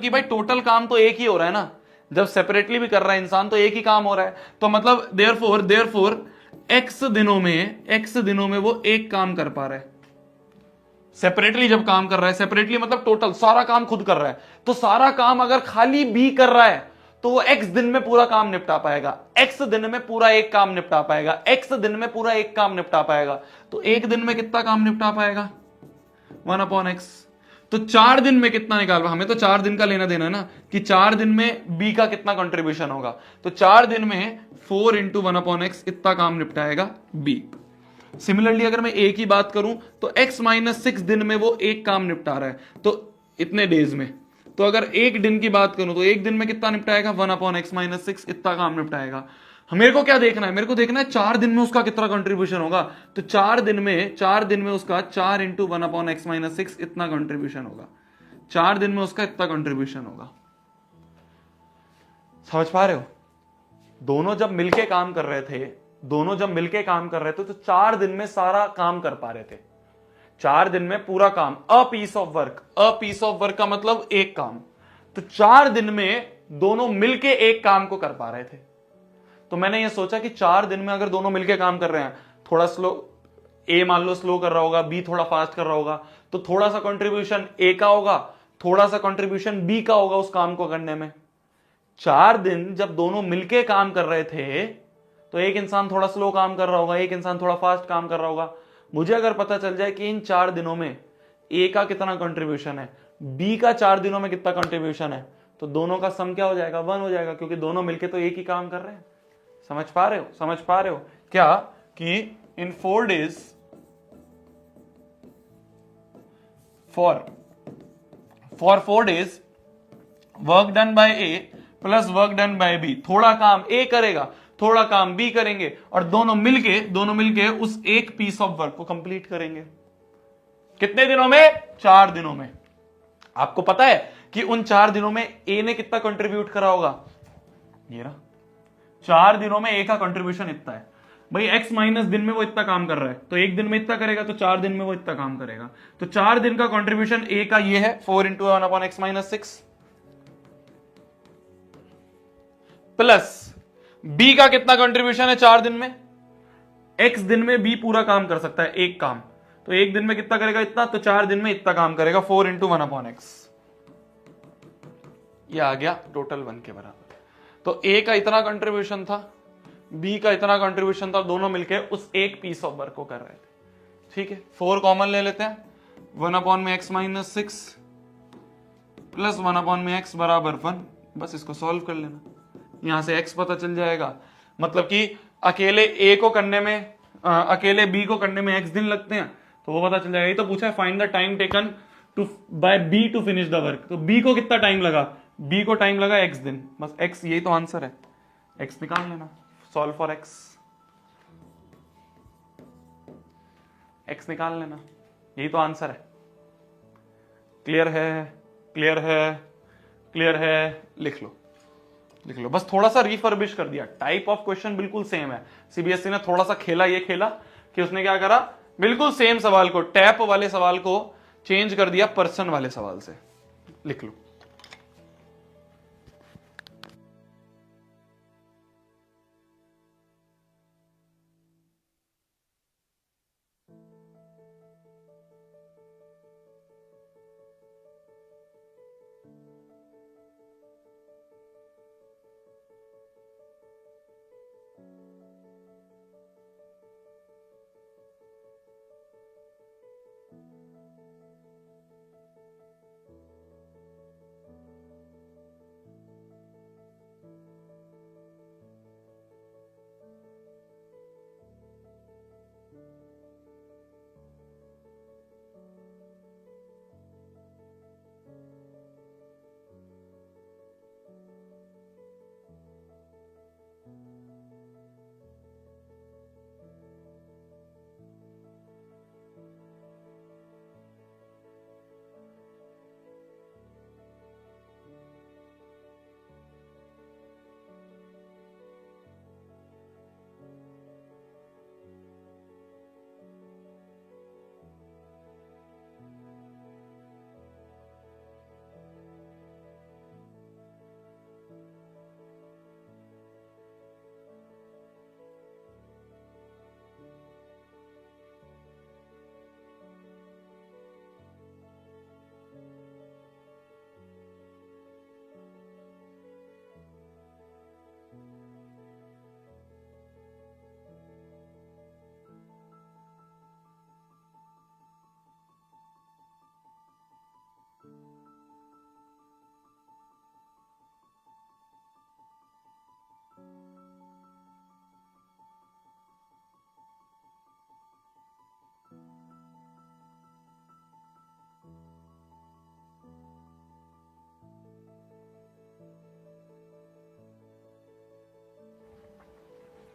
कि भाई टोटल काम तो एक ही हो रहा है ना, जब सेपरेटली भी कर रहा है इंसान तो एक ही काम हो रहा है। तो मतलब देयरफॉर x दिनों में वो एक काम कर पा रहा है। सेपरेटली जब काम कर रहा है, सेपरेटली मतलब टोटल सारा काम खुद कर रहा है, तो सारा काम अगर खाली बी कर रहा है तो वो x दिन में पूरा काम निपटा पाएगा, x दिन में पूरा एक काम निपटा पाएगा, x दिन में पूरा एक काम निपटा पाएगा। तो एक दिन में कितना काम निपटा पाएगा? 1/x। तो 4 दिन में कितना निकाल पाएगा? हमें तो 4 दिन का लेना देना है ना, कि 4 दिन में b का कितना कंट्रीब्यूशन होगा। तो 4 दिन में 4 × 1/x इतना काम निपटाएगा b। सिमिलरली अगर मैं a की बात करूं तो x माइनस 6 दिन में वो एक काम निपटा रहा है, तो इतने डेज में। तो अगर एक दिन की बात करूं तो एक दिन में कितना निपटाएगा? 1/x माइनस 6 इतना काम निपटाएगा। मेरे को क्या देखना है? मेरे को देखना है 4 दिन में उसका कितना कंट्रीब्यूशन होगा। तो 4 दिन में उसका 4 × 1/x माइनस 6 इतना कंट्रीब्यूशन होगा। 4 दिन में उसका इतना कंट्रीब्यूशन होगा। समझ पा रहे हो? दोनों जब मिलके काम कर रहे थे तो 4 दिन में सारा काम कर पा रहे थे। 4 दिन में पूरा काम, अ पीस ऑफ वर्क का मतलब एक काम। तो 4 दिन में दोनों मिलके एक काम को कर पा रहे थे। तो मैंने ये सोचा कि 4 दिन में अगर दोनों मिलके काम कर रहे हैं, थोड़ा स्लो, ए मान लो स्लो कर रहा होगा, बी थोड़ा फास्ट कर रहा होगा, तो थोड़ा सा कंट्रीब्यूशन ए का होगा, थोड़ा सा कंट्रीब्यूशन बी का होगा उस काम को करने में। 4 दिन जब दोनों मिलके काम कर रहे थे तो एक इंसान थोड़ा स्लो काम कर रहा होगा, एक इंसान थोड़ा फास्ट काम कर रहा होगा। मुझे अगर पता चल जाए कि इन 4 दिनों में ए का कितना कंट्रीब्यूशन है, बी का 4 दिनों में कितना कंट्रीब्यूशन है, तो दोनों का सम क्या हो जाएगा? 1 हो जाएगा, क्योंकि दोनों मिलके तो एक ही काम कर रहे हैं। समझ पा रहे हो क्या? कि in 4 days for 4 days work done by A plus work done by B, थोड़ा काम ए करेगा, थोड़ा काम बी करेंगे, और दोनों मिलके उस एक पीस ऑफ वर्क को कंप्लीट करेंगे। कितने दिनों में? 4 दिनों में। आपको पता है कि उन 4 दिनों में ए ने कितना कंट्रीब्यूट करा होगा? ये रहा, 4 दिनों में ए का कंट्रीब्यूशन इतना है। भाई x माइनस दिन में वो इतना काम कर रहा है, तो एक दिन में इतना करेगा, तो 4 दिन में वो इतना काम करेगा। तो 4 दिन का कंट्रीब्यूशन ए का ये है 4 × 1/x माइनस 6, प्लस बी का कितना कंट्रीब्यूशन है 4 दिन में? x दिन में बी पूरा काम कर सकता है एक काम, तो एक दिन में कितना करेगा? इतना। तो 4 दिन में इतना काम करेगा, 4 × 1/x। ये आ गया टोटल 1 के बराबर। तो a का इतना कंट्रीब्यूशन था, b का इतना कंट्रीब्यूशन था, दोनों मिलके उस एक पीस ऑफ वर्क को कर रहे थे। ठीक है, 4 कॉमन ले लेते हैं, 1/x माइनस 6 प्लस 1/x बराबर 1। बस इसको सॉल्व कर लेना, यहां से x पता चल जाएगा। मतलब कि अकेले a को करने में, अकेले b को करने में x दिन लगते हैं, तो वो पता चल जाएगा। ये तो पूछा है find the time taken by b to finish the work, तो b को कितना टाइम लगा? b को टाइम लगा x दिन, बस x, यही तो आंसर है। x निकाल लेना, सॉल्व फॉर x निकाल लेना, यही तो आंसर है। क्लियर है? क्लियर है? लिख लो, लिख लो। बस थोड़ा सा रिफर्बिश कर दिया, टाइप ऑफ क्वेश्चन बिल्कुल सेम है। सीबीएसई ने थोड़ा सा खेला, ये खेला कि उसने क्या करा, बिल्कुल सेम सवाल को, टैप वाले सवाल को चेंज कर दिया पर्सन वाले सवाल से। लिख लो।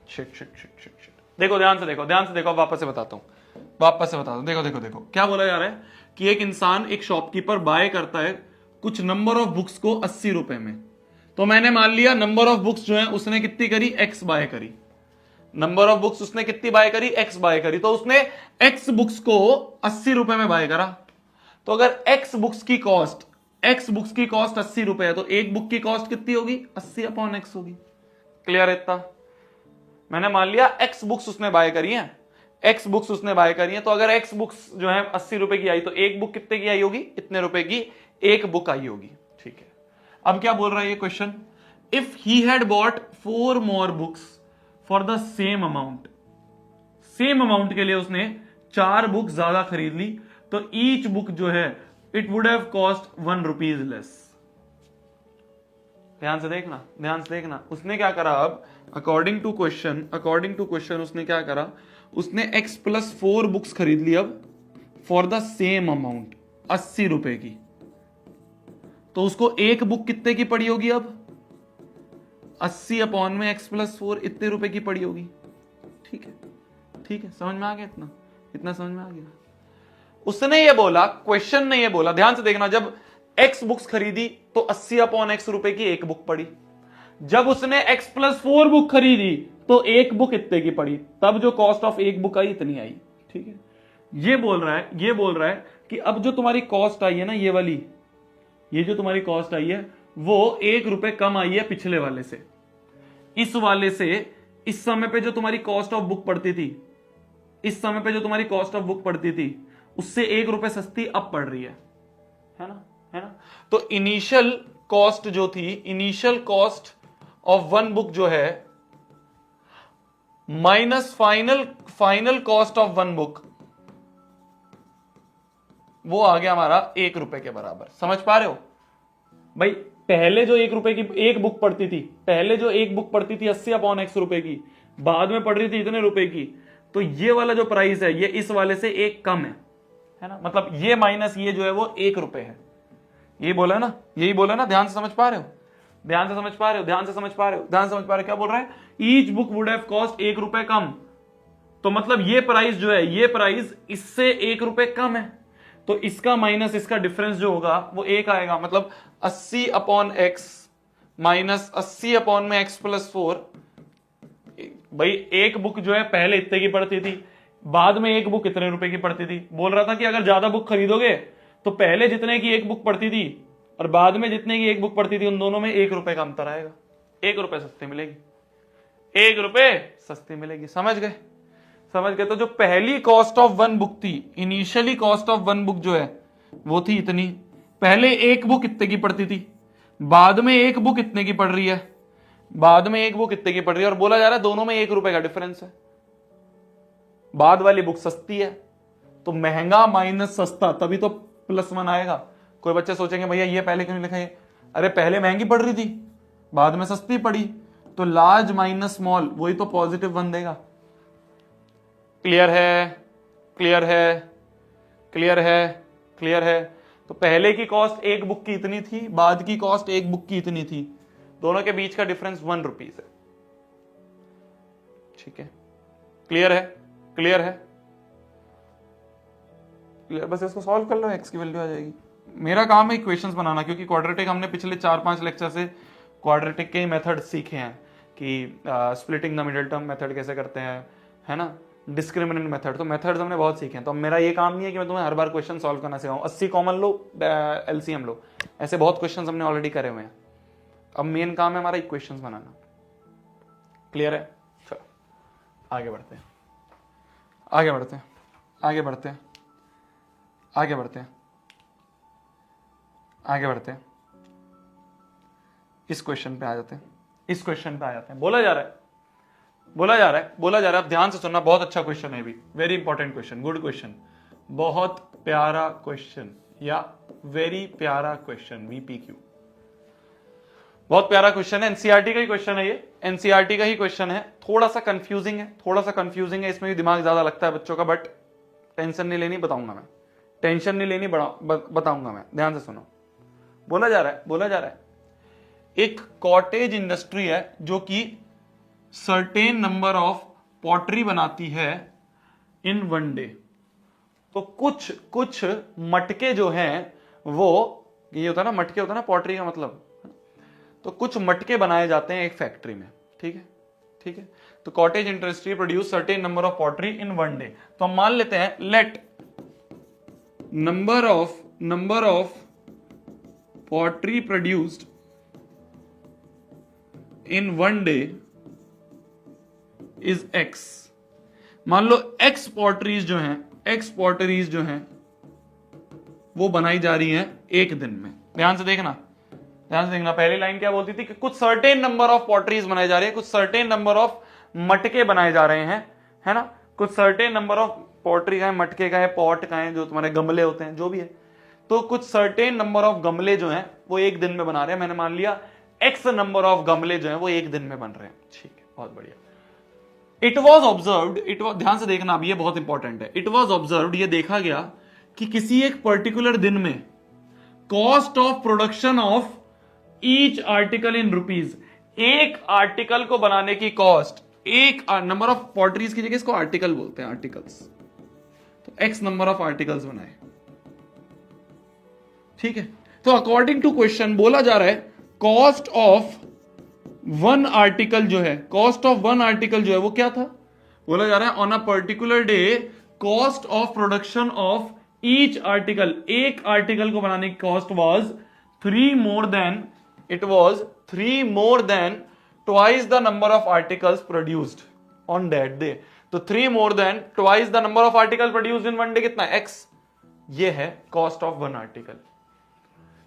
Shit shit shit shit shit. देखो ध्यान से देखो, ध्यान से देखो, वापस से बताता हूं, वापस से बताता हूं। देखो देखो देखो, क्या बोला जा रहा है कि एक इंसान, एक शॉपकीपर बाय करता है कुछ नंबर ऑफ बुक्स को 80 रुपए में। तो मैंने मान लिया नंबर ऑफ बुक्स जो है उसने कितनी करी, एक्स बाय करी। नंबर ऑफ बुक्स उसने कितनी बाय करी, एक्स बाय करी। तो उसने एक्स बुक्स को 80 रुपए में बाय करा। तो अगर एक्स बुक्स की कॉस्ट 80 रुपए है, तो एक बुक की कॉस्ट कितनी होगी, 80/x होगी। क्लियर है इतना? मैंने मान लिया एक्स बुक्स उसने बाय करी है, एक्स बुक्स उसने बाय करी है। तो अगर एक्स बुक्स जो है 80 रुपए की आई, तो एक बुक कितने की आई होगी, इतने रुपए की एक बुक आई होगी। ठीक है, अब क्या बोल रहा है ये question, if he had bought 4 more books for the same amount, same amount के लिए उसने 4 बुक ज्यादा खरीद ली, तो ईच बुक जो है it would have cost 1 rupees less. ध्यान से देखना, ध्यान से देखना, उसने क्या करा, अब अकॉर्डिंग टू क्वेश्चन उसने क्या करा, उसने x + 4 बुक्स खरीद ली अब फॉर द सेम अमाउंट, 80 रुपए की। तो उसको एक बुक कितने की पड़ी होगी, अब 80 में x + 4 इतने रुपए की पड़ी होगी। ठीक है, ठीक है, समझ में आ गया? इतना इतना समझ में आ गया? उसने ये बोला, क्वेश्चन ने ये बोला, ध्यान से देखना, जब x बुक्स खरीदी तो 80/x रुपए की एक बुक पड़ी। जब उसने x + 4 बुक खरीदी तो एक बुक इतने की पड़ी, तब जो कॉस्ट ऑफ एक बुक आई इतनी आई। ठीक है, ये बोल रहा है कि अब जो तुम्हारी कॉस्ट आई है ना, ये वाली, ये जो तुम्हारी कॉस्ट आई है वो 1 रुपए कम आई है पिछले वाले से। इस वाले से इस समय पे जो तुम्हारी कॉस्ट ऑफ बुक पड़ती थी, इस समय पे जो तुम्हारी कॉस्ट ऑफ बुक पड़ती थी, उससे 1 रुपए सस्ती अब पड़ रही है ना, है ना? तो इनिशियल कॉस्ट जो थी, इनिशियल कॉस्ट ऑफ 1 बुक जो है minus final cost of 1 book, वो आ गया हमारा 1 रुपए के बराबर। समझ पा रहे हो भाई? पहले जो 1 रुपए की एक बुक पड़ती थी, पहले जो एक बुक पड़ती थी 80/x रुपए की, बाद में पड़ रही थी इतने रुपए की, तो ये वाला जो प्राइस है ये इस वाले से 1 कम है ना? मतलब ये माइनस ये जो है वो 1 रुपए है। यही बोला ना, यही बोला ना? ध्यान से समझ पा रहे हो, ध्यान से समझ पा रहे हो, ध्यान से समझ पा रहे हो, ध्यान से समझ पा रहे हो? क्या बोल रहा है, each book would have cost 1 रुपए कम। तो मतलब ये प्राइस जो है, ये प्राइस इससे 1 रुपए कम है। तो इसका माइनस इसका डिफरेंस जो होगा वो 1 आएगा, मतलब 80 अपॉन एक्स माइनस 80 अपॉन में एक्स प्लस 4। भाई एक बुक जो है पहले इतने की पड़ती थी, बाद में एक बुक इतने रुपए की पड़ती थी। बोल रहा था कि अगर ज्यादा बुक खरीदोगे तो पहले जितने की एक बुक पड़ती थी और बाद में जितने की एक बुक पड़ती थी, उन दोनों में 1 रुपए का अंतर आएगा, 1 रुपए सस्ती मिलेगी, 1 रुपए सस्ती मिलेगी। समझ गए? समझ गए? तो जो पहली कॉस्ट ऑफ वन बुक थी, initially cost of one book जो है वो थी इतनी, पहले एक बुक इतने की पड़ती थी, बाद में एक बुक इतने की पड़ रही है, बाद में एक बुक इतने की पड़ रही है, और बोला जा रहा है दोनों में 1 रुपए का डिफरेंस है। बाद वाली बुक सस्ती है, तो महंगा माइनस सस्ता, तभी तो +1 आएगा। कोई बच्चे सोचेंगे भैया ये पहले क्यों नहीं लिखा है? अरे पहले महंगी पड़ रही थी, बाद में सस्ती पड़ी, तो लार्ज माइनस स्मॉल वही तो +1 देगा। क्लियर है? क्लियर है? क्लियर है? क्लियर है? तो पहले की कॉस्ट एक बुक की इतनी थी, बाद की कॉस्ट एक बुक की इतनी थी, दोनों के बीच का डिफरेंस 1 रुपीज है। ठीक है? क्लियर है? क्लियर है? क्लियर? बस इसको सॉल्व कर लो, एक्स की वैल्यू आ जाएगी। मेरा काम है इक्वेशंस बनाना, क्योंकि क्वाड्रेटिक हमने पिछले 4-5 लेक्चर से क्वाड्रेटिक के मेथड सीखे हैं कि splitting the middle term method कैसे करते हैं, है ना, डिस्क्रिमिनेंट मेथड। तो मेथड्स हमने बहुत सीखे हैं। तो मेरा ये काम नहीं है कि मैं तुम्हें हर बार क्वेश्चन सॉल्व करना सिखाऊं, 80 कॉमन लो, एलसीएम लो, ऐसे बहुत क्वेश्चन हमने ऑलरेडी करे हुए हैं। अब मेन काम है हमारा इक्वेशंस बनाना। क्लियर है? चलो आगे बढ़ते हैं, आगे बढ़ते हैं, आगे बढ़ते हैं, आगे बढ़ते हैं, आगे बढ़ते हैं। इस क्वेश्चन पे आ जाते हैं, इस क्वेश्चन पे आ जाते हैं। बोला जा रहा है, बोला जा रहा है, बोला जा रहा है। अब ध्यान से सुनना, बहुत अच्छा क्वेश्चन है भी, very important question, good question, बहुत प्यारा क्वेश्चन या वेरी प्यारा क्वेश्चन, वीपीक्यू, बहुत प्यारा क्वेश्चन है। एनसीईआरटी का ही क्वेश्चन है ये, एनसीईआरटी का ही क्वेश्चन है। थोड़ा सा कंफ्यूजिंग है, थोड़ा सा कंफ्यूजिंग है, इसमें भी दिमाग ज्यादा लगता है बच्चों का, बट टेंशन नहीं लेनी, बताऊंगा मैं, टेंशन नहीं लेनी, बताऊंगा मैं। ध्यान से सुनो, बोला जा रहा है, बोला जा रहा है एक कॉटेज इंडस्ट्री है जो कि सर्टेन नंबर ऑफ पॉटरी बनाती है इन 1 डे। तो कुछ कुछ मटके जो हैं वो, ये होता है ना मटके, होता है ना पॉटरी का मतलब, तो कुछ मटके बनाए जाते हैं एक फैक्ट्री में। ठीक है? ठीक है? तो cottage industry produce certain number of pottery in 1 day. तो हम मान लेते हैं let number of pottery produced in 1 day is x. मान लो एक्स पॉटरीज जो हैं, एक्स पॉटरीज जो हैं वो बनाई जा रही हैं एक दिन में। ध्यान से देखना, ध्यान से देखना, पहली लाइन क्या बोलती थी कि कुछ सर्टेन नंबर ऑफ पॉटरीज बनाई जा रही है, कुछ सर्टेन नंबर ऑफ मटके बनाए जा रहे हैं, है ना, कुछ सर्टेन नंबर ऑफ पॉटरी का है, मटके का है, पॉट का है, जो तुम्हारे गमले होते हैं, जो भी है। तो कुछ सर्टेन नंबर ऑफ गमले जो हैं वो एक दिन में बना रहे हैं। मैंने मान लिया एक्स नंबर ऑफ गमले जो हैं वो एक दिन में बन रहे हैं। ठीक है, बहुत बढ़िया। इट वॉज ऑब्जर्व्ड, ध्यान से देखना, अब ये बहुत इंपॉर्टेंट है। इट वॉज ऑब्जर्व्ड, ये देखा गया कि किसी एक पर्टिकुलर दिन में cost of production of each article in rupees, एक आर्टिकल को बनाने की कॉस्ट, एक नंबर ऑफ पॉटरीज की जगह इसको आर्टिकल बोलते हैं, आर्टिकल्स, तो एक्स नंबर ऑफ आर्टिकल्स बनाए। ठीक है? तो अकॉर्डिंग टू क्वेश्चन बोला जा रहा है कॉस्ट ऑफ 1 आर्टिकल जो है, कॉस्ट ऑफ 1 आर्टिकल जो है वो क्या था? बोला जा रहा है on a particular day cost of production of each article, एक आर्टिकल को बनाने की cost was 3 more than, it was 3 more than twice the number of articles produced on that day। तो 3 more than twice the number of articles produced in 1 day कितना है? X। ये है कॉस्ट ऑफ 1 आर्टिकल,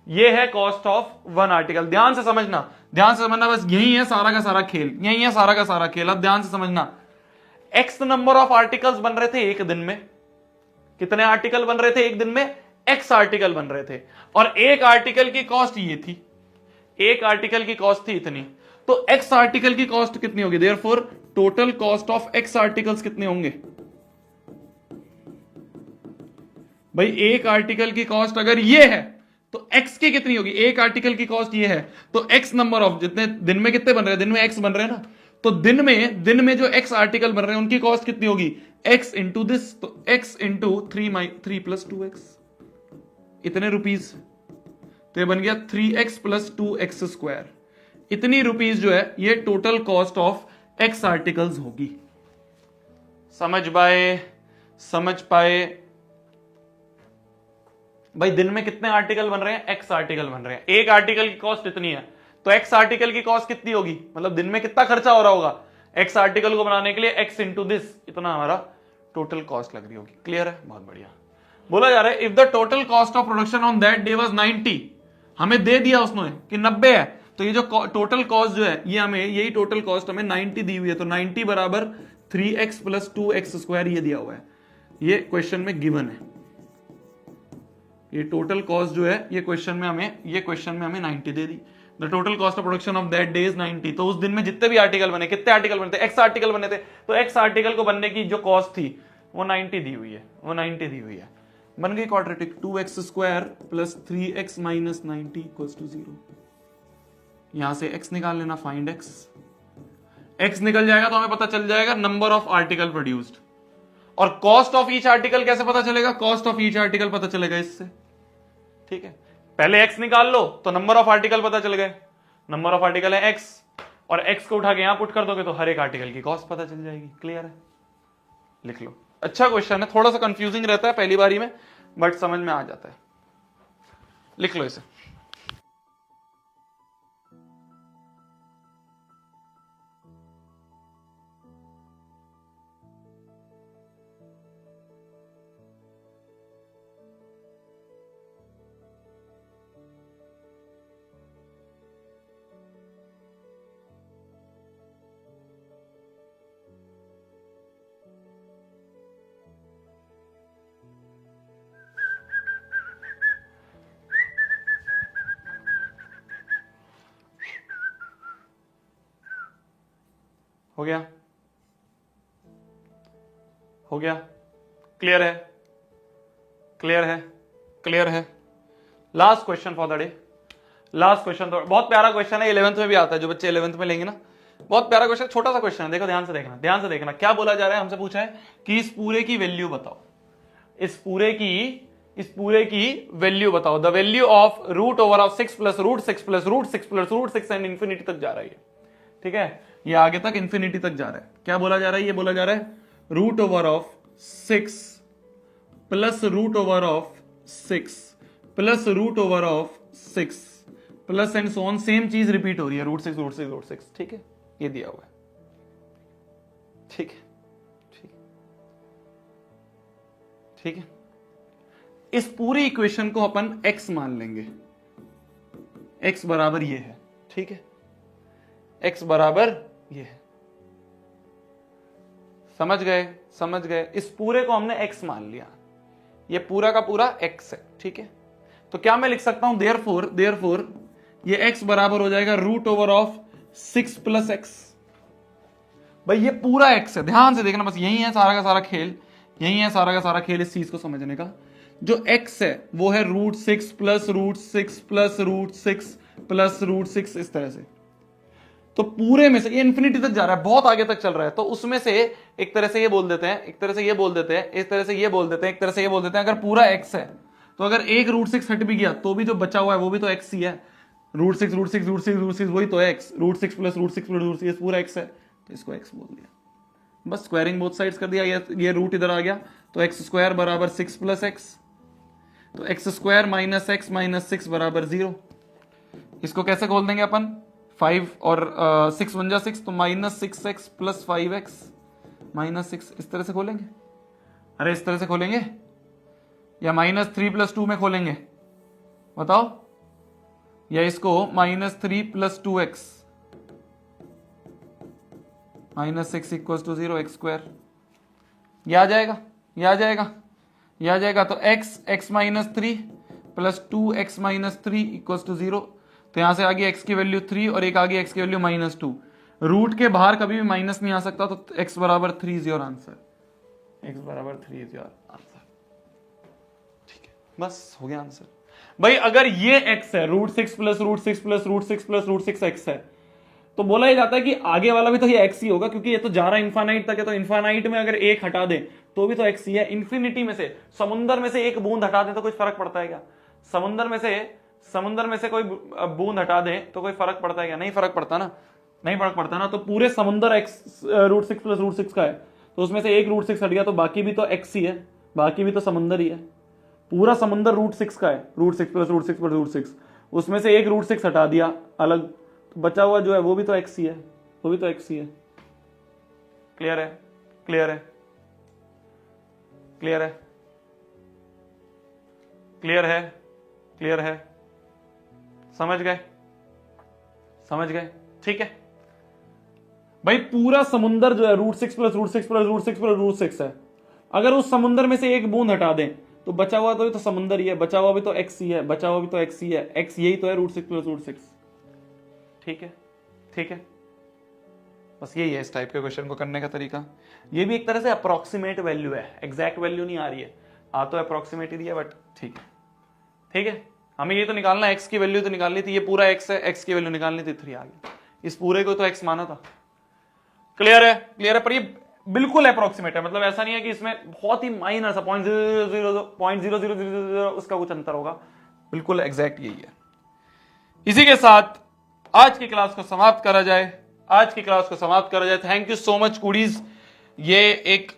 ये है कॉस्ट ऑफ 1 आर्टिकल। ध्यान से समझना, ध्यान से समझना, बस यही है सारा का सारा खेल, यही है सारा का सारा खेल। अब ध्यान से समझना, X नंबर ऑफ आर्टिकल्स बन रहे थे एक दिन में। कितने आर्टिकल बन रहे थे एक दिन में? X आर्टिकल बन रहे थे, और एक आर्टिकल की कॉस्ट ये थी, एक आर्टिकल की कॉस्ट थी इतनी। तो X आर्टिकल की कॉस्ट कितनी होगी? Therefore total cost of X articles कितने होंगे? भाई एक आर्टिकल की कॉस्ट अगर ये है तो X की कितनी होगी? एक आर्टिकल की कॉस्ट ये है, तो X नंबर ऑफ, जितने दिन में कितने बन रहे हैं? दिन में X बन रहे हैं ना, तो दिन में जो X आर्टिकल बन रहे हैं उनकी कॉस्ट कितनी होगी? X इंटू दिस, तो X इंटू 3 + 2X। इतने रुपीज, तो ये बन गया 3x प्लस 2x स्क्वायर। इतनी रुपीज जो है ये total cost of x articles होगी। समझ पाए भाई? दिन में कितने आर्टिकल बन रहे हैं? x आर्टिकल बन रहे हैं। एक आर्टिकल की कॉस्ट इतनी है, तो x आर्टिकल की कॉस्ट कितनी होगी? मतलब दिन में कितना खर्चा हो रहा होगा x आर्टिकल को बनाने के लिए? x इंटू दिस, इतना हमारा टोटल कॉस्ट लग रही होगी। क्लियर है? बहुत बढ़िया। बोला जा रहा है if the total cost of production on that day was 90, हमें दे दिया उसने कि 90 है, तो ये जो टोटल कॉस्ट जो है ये हमें, यही टोटल कॉस्ट हमें 90 दी हुई है, तो 90 बराबर 3x प्लस 2x स्क्वायर ये दिया हुआ है। ये क्वेश्चन में गिवन है। ये टोटल कॉस्ट जो है ये क्वेश्चन में हमें 90 दे दी। The total cost of production of that day is 90। तो उस दिन में जितने भी आर्टिकल बने, कितने आर्टिकल बने थे? x आर्टिकल बने थे, तो x आर्टिकल को बनने की जो कॉस्ट थी वो 90 दी हुई है। बन गई quadratic. 2x square plus 3x minus 90 equals to 0। यहां से x निकाल लेना, फाइंड x निकल जाएगा तो हमें पता चल जाएगा नंबर ऑफ आर्टिकल प्रोड्यूस्ड। और कॉस्ट ऑफ ईच आर्टिकल कैसे पता चलेगा? कॉस्ट ऑफ ईच आर्टिकल पता चलेगा इससे। ठीक है, पहले x निकाल लो तो नंबर ऑफ आर्टिकल पता चल गए। नंबर ऑफ आर्टिकल है x, और x को उठा के यहां पुट कर दोगे तो हर एक आर्टिकल की कॉस्ट पता चल जाएगी। क्लियर है? लिख लो। अच्छा क्वेश्चन है, थोड़ा सा कंफ्यूजिंग रहता है पहली बारी में, बट समझ में आ जाता है। लिख लो इसे। हो गया? क्लियर है? Last question for the day. Last question तो बहुत प्यारा क्वेश्चन है, 11th में भी आता है, जो बच्चे 11th में लेंगे ना, बहुत प्यारा क्वेश्चन, छोटा सा क्वेश्चन है। देखो ध्यान से देखना। क्या बोला जा रहा है? हमसे पूछा है कि इस पूरे की वैल्यू बताओ। इस पूरे की वैल्यू बताओ। The value of root over of 6 plus root 6 plus root 6 plus root 6 and infinity तक जा रहा है। ठीक है, ये आगे तक इंफिनिटी तक जा रहा है। क्या बोला जा रहा है? ये बोला जा रहा है root over of 6 plus root over of 6 plus root over of 6 plus and so on, same चीज रिपीट हो रही है, रूट 6 रूट 6 रूट 6। ठीक है, ये दिया हुआ है। ठीक है, इस पूरी इक्वेशन को अपन x मान लेंगे। x बराबर ये है। ठीक है, x बराबर ये है। समझ गए? इस पूरे को हमने x मान लिया, ये पूरा का पूरा x है। ठीक है, तो क्या मैं लिख सकता हूं देयरफॉर ये x बराबर हो जाएगा root over of 6 plus x। भाई ये पूरा x है, ध्यान से देखना, बस यही है सारा का सारा खेल इस चीज को समझने का। जो x है वो है root 6 plus root 6 plus root 6 plus root 6, इस तरह से। तो पूरे में से ये इंफिनिटी तक जा रहा है, बहुत आगे तक चल रहा है। तो उसमें से एक तरह से ये बोल देते हैं, एक तरह से ये बोल देते हैं, एक तरह से ये बोल देते हैं, एक तरह से ये बोल देते हैं, अगर पूरा x है तो अगर एक रूट 6 हट भी गया तो भी जो बचा हुआ है वो भी तो x ही है। रूट 6 रूट 6 रूट 6 रूट 6 वही तो है x। Root 6 plus root 6 plus root 6 पूरा x है, तो इसको x बोल दिया। बस स्क्वायरिंग बोथ साइड्स कर दिया। ये रूट इधर आ गया तो x स्क्वायर बराबर 6 प्लस x, तो x square minus x minus 6 बराबर 0। इसको कैसे खोल देंगे अपन? 5 और 6 बन जा 6, तो minus 6x plus 5x minus 6, इस तरह से खोलेंगे। अरे इस तरह से खोलेंगे या माइनस 3 प्लस 2 में खोलेंगे बताओ? या इसको minus 3 plus 2x minus 6 equal to 0 x square. ये आ जाएगा। तो x minus 3 plus 2x minus 3 equal to 0। तो यहां से आगे x की वैल्यू 3 और एक आगे x की वैल्यू माइनस 2। रूट के बाहर कभी भी माइनस नहीं आ सकता, तो x बराबर 3 इज योर आंसर। x बराबर 3 इज योर आंसर। ठीक है, बस हो गया आंसर। भाई अगर ये x है, root 6 plus root 6 plus root 6 plus root 6 x है, तो बोला ही जाता है कि आगे वाला भी तो ये x ही होगा, क्योंकि ये तो जा रहा है इनफाइनाइट तक है। तो इनफाइनाइट में अगर एक हटा दे तो भी तो x ही है। इंफिनिटी में से, समुंदर में से एक बूंद हटा दे तो कुछ फर्क पड़ता है क्या? समुंदर में से कोई बूंद हटा दे तो कोई फर्क पड़ता है क्या? नहीं फर्क पड़ता ना, नहीं फर्क पड़ता ना। तो पूरे समुंदर x √6 + √6 का है, तो उसमें से एक √6 हट गया तो बाकी भी तो x ही है, बाकी भी तो समुंदर ही है। पूरा समुंदर √6 का है, √6 + √6 + √6, उसमें से एक √6 हटा दिया अलग, तो बचा हुआ जो है वो भी तो x ही है, वो भी तो x ही है। क्लियर है? क्लियर है? क्लियर है? क्लियर है? क्लियर है? समझ गए? समझ गए? ठीक है भाई, पूरा समुंदर जो है √6 + √6 + √6 + √6 है। अगर उस समुंदर में से एक बूंद हटा दें तो बचा हुआ तो समुंदर ही है, बचा हुआ भी तो x ही है, बचा हुआ भी तो x ही है, x यही तो है √6 + √6। ठीक है? ठीक है, बस यही है इस टाइप के क्वेश्चन को करने का तरीका। ये भी एक तरह से अप्रोक्सीमेट वैल्यू है, एग्जैक्ट वैल्यू नहीं आ रही है, आ तो अप्रोक्सीमेट ही दिया, बट ठीक है। ठीक है, हमें ये तो निकालना है, x की वैल्यू तो निकालनी थी, ये पूरा x है, x की वैल्यू निकालनी थी, 3 आ गई। इस पूरे को तो x माना था। क्लियर है? क्लियर है? पर ये बिल्कुल अप्रोक्सीमेट है, मतलब ऐसा नहीं है कि इसमें बहुत ही माइनर सा 0.0000 उसका कुछ अंतर होगा, बिल्कुल एग्जैक्ट यही है। इसी के साथ आज की क्लास को समाप्त करा जाए, आज की क्लास को समाप्त करा जाए। थैंक यू सो मच कुडीज। ये एक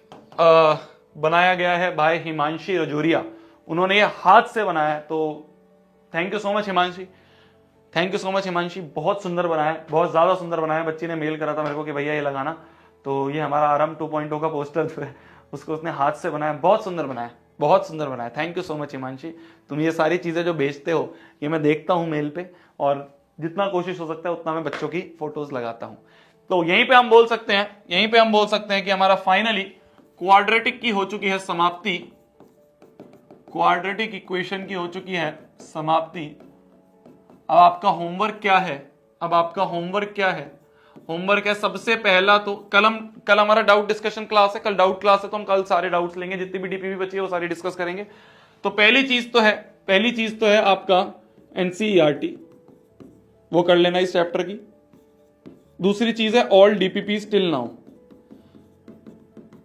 बनाया गया है भाई हिमांशी रजौरिया, उन्होंने ये हाथ से बनाया है, तो thank you so much Himanshi, thank you so much Himanshi. बहुत सुंदर बनाया है, बहुत ज्यादा सुंदर बनाया है। बच्ची ने मेल करा था मेरे को कि भैया ये लगाना, तो ये हमारा आराम 2.0 का पोस्टर जो है उसको उसने हाथ से बनाया, बहुत सुंदर बनाया, बहुत सुंदर बनाया। Thank you so much Himanshi. तुम ये सारी चीजें जो भेजते हो ये मैं देखता हूं मेल पे, और जितना कोशिश हो सकता है उतना मैं बच्चों की फोटोज लगाता हूं। तो यहीं पे हम बोल सकते हैं, यहीं पे हम बोल सकते हैं कि हमारा फाइनली क्वाड्रेटिक की हो चुकी है समाप्ति, क्वाड्रेटिक इक्वेशन की हो चुकी है समाप्ति। अब आपका होमवर्क क्या है? अब आपका होमवर्क क्या है? होमवर्क है सबसे पहला तो कल हमारा डाउट डिस्कशन क्लास है, कल डाउट क्लास है, तो हम कल सारे डाउट्स लेंगे, जितनी भी डीपीपी बची है वो सारी डिस्कस करेंगे। तो पहली चीज तो है आपका एनसीईआरटी, वो कर लेना इस चैप्टर की। दूसरी चीज है ऑल डीपीपी टिल नाउ,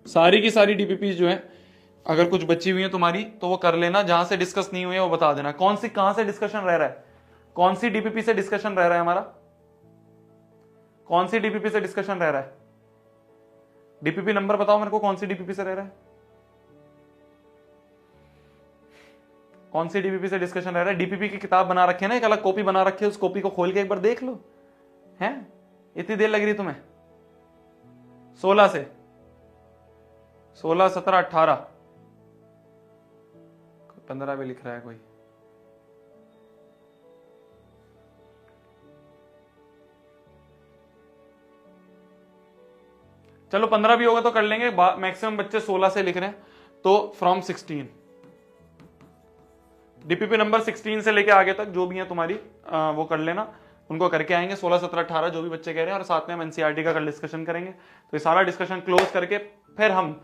सारी की सारी डीपीपी जो है अगर कुछ बची हुई है तुम्हारी तो वो कर लेना, जहां से डिस्कस नहीं हुई है वो बता देना। कहां से डिस्कशन रह रहा है, कौन सी डीपीपी से डिस्कशन रह रहा है हमारा, कौन सी डीपीपी से डिस्कशन रह रहा है? डीपीपी नंबर बताओ मेरे को, कौन सी डीपीपी से रह रहा है, कौन सी डीपीपी से डिस्कशन रह रहा है? डीपीपी की किताब बना रखे ना, एक अलग कॉपी बना रखी है, उस कॉपी को खोल के एक बार देख लो। हैं इतनी देर लग रही तुम्हें? 16 से 16, 17, 18, 15 भी लिख रहा है कोई। चलो 15 भी होगा तो कर लेंगे, मैक्सिमम बच्चे 16 से लिख रहे हैं, तो फ्रॉम 16 डीपीपी नंबर 16 से लेके आगे तक जो भी है तुम्हारी वो कर लेना, उनको करके आएंगे 16, 17, 18 जो भी बच्चे कह रहे हैं, और साथ में हम एनसीईआरटी का कल डिस्कशन करेंगे। तो ये सारा डिस्कशन क्लोज करके फिर हम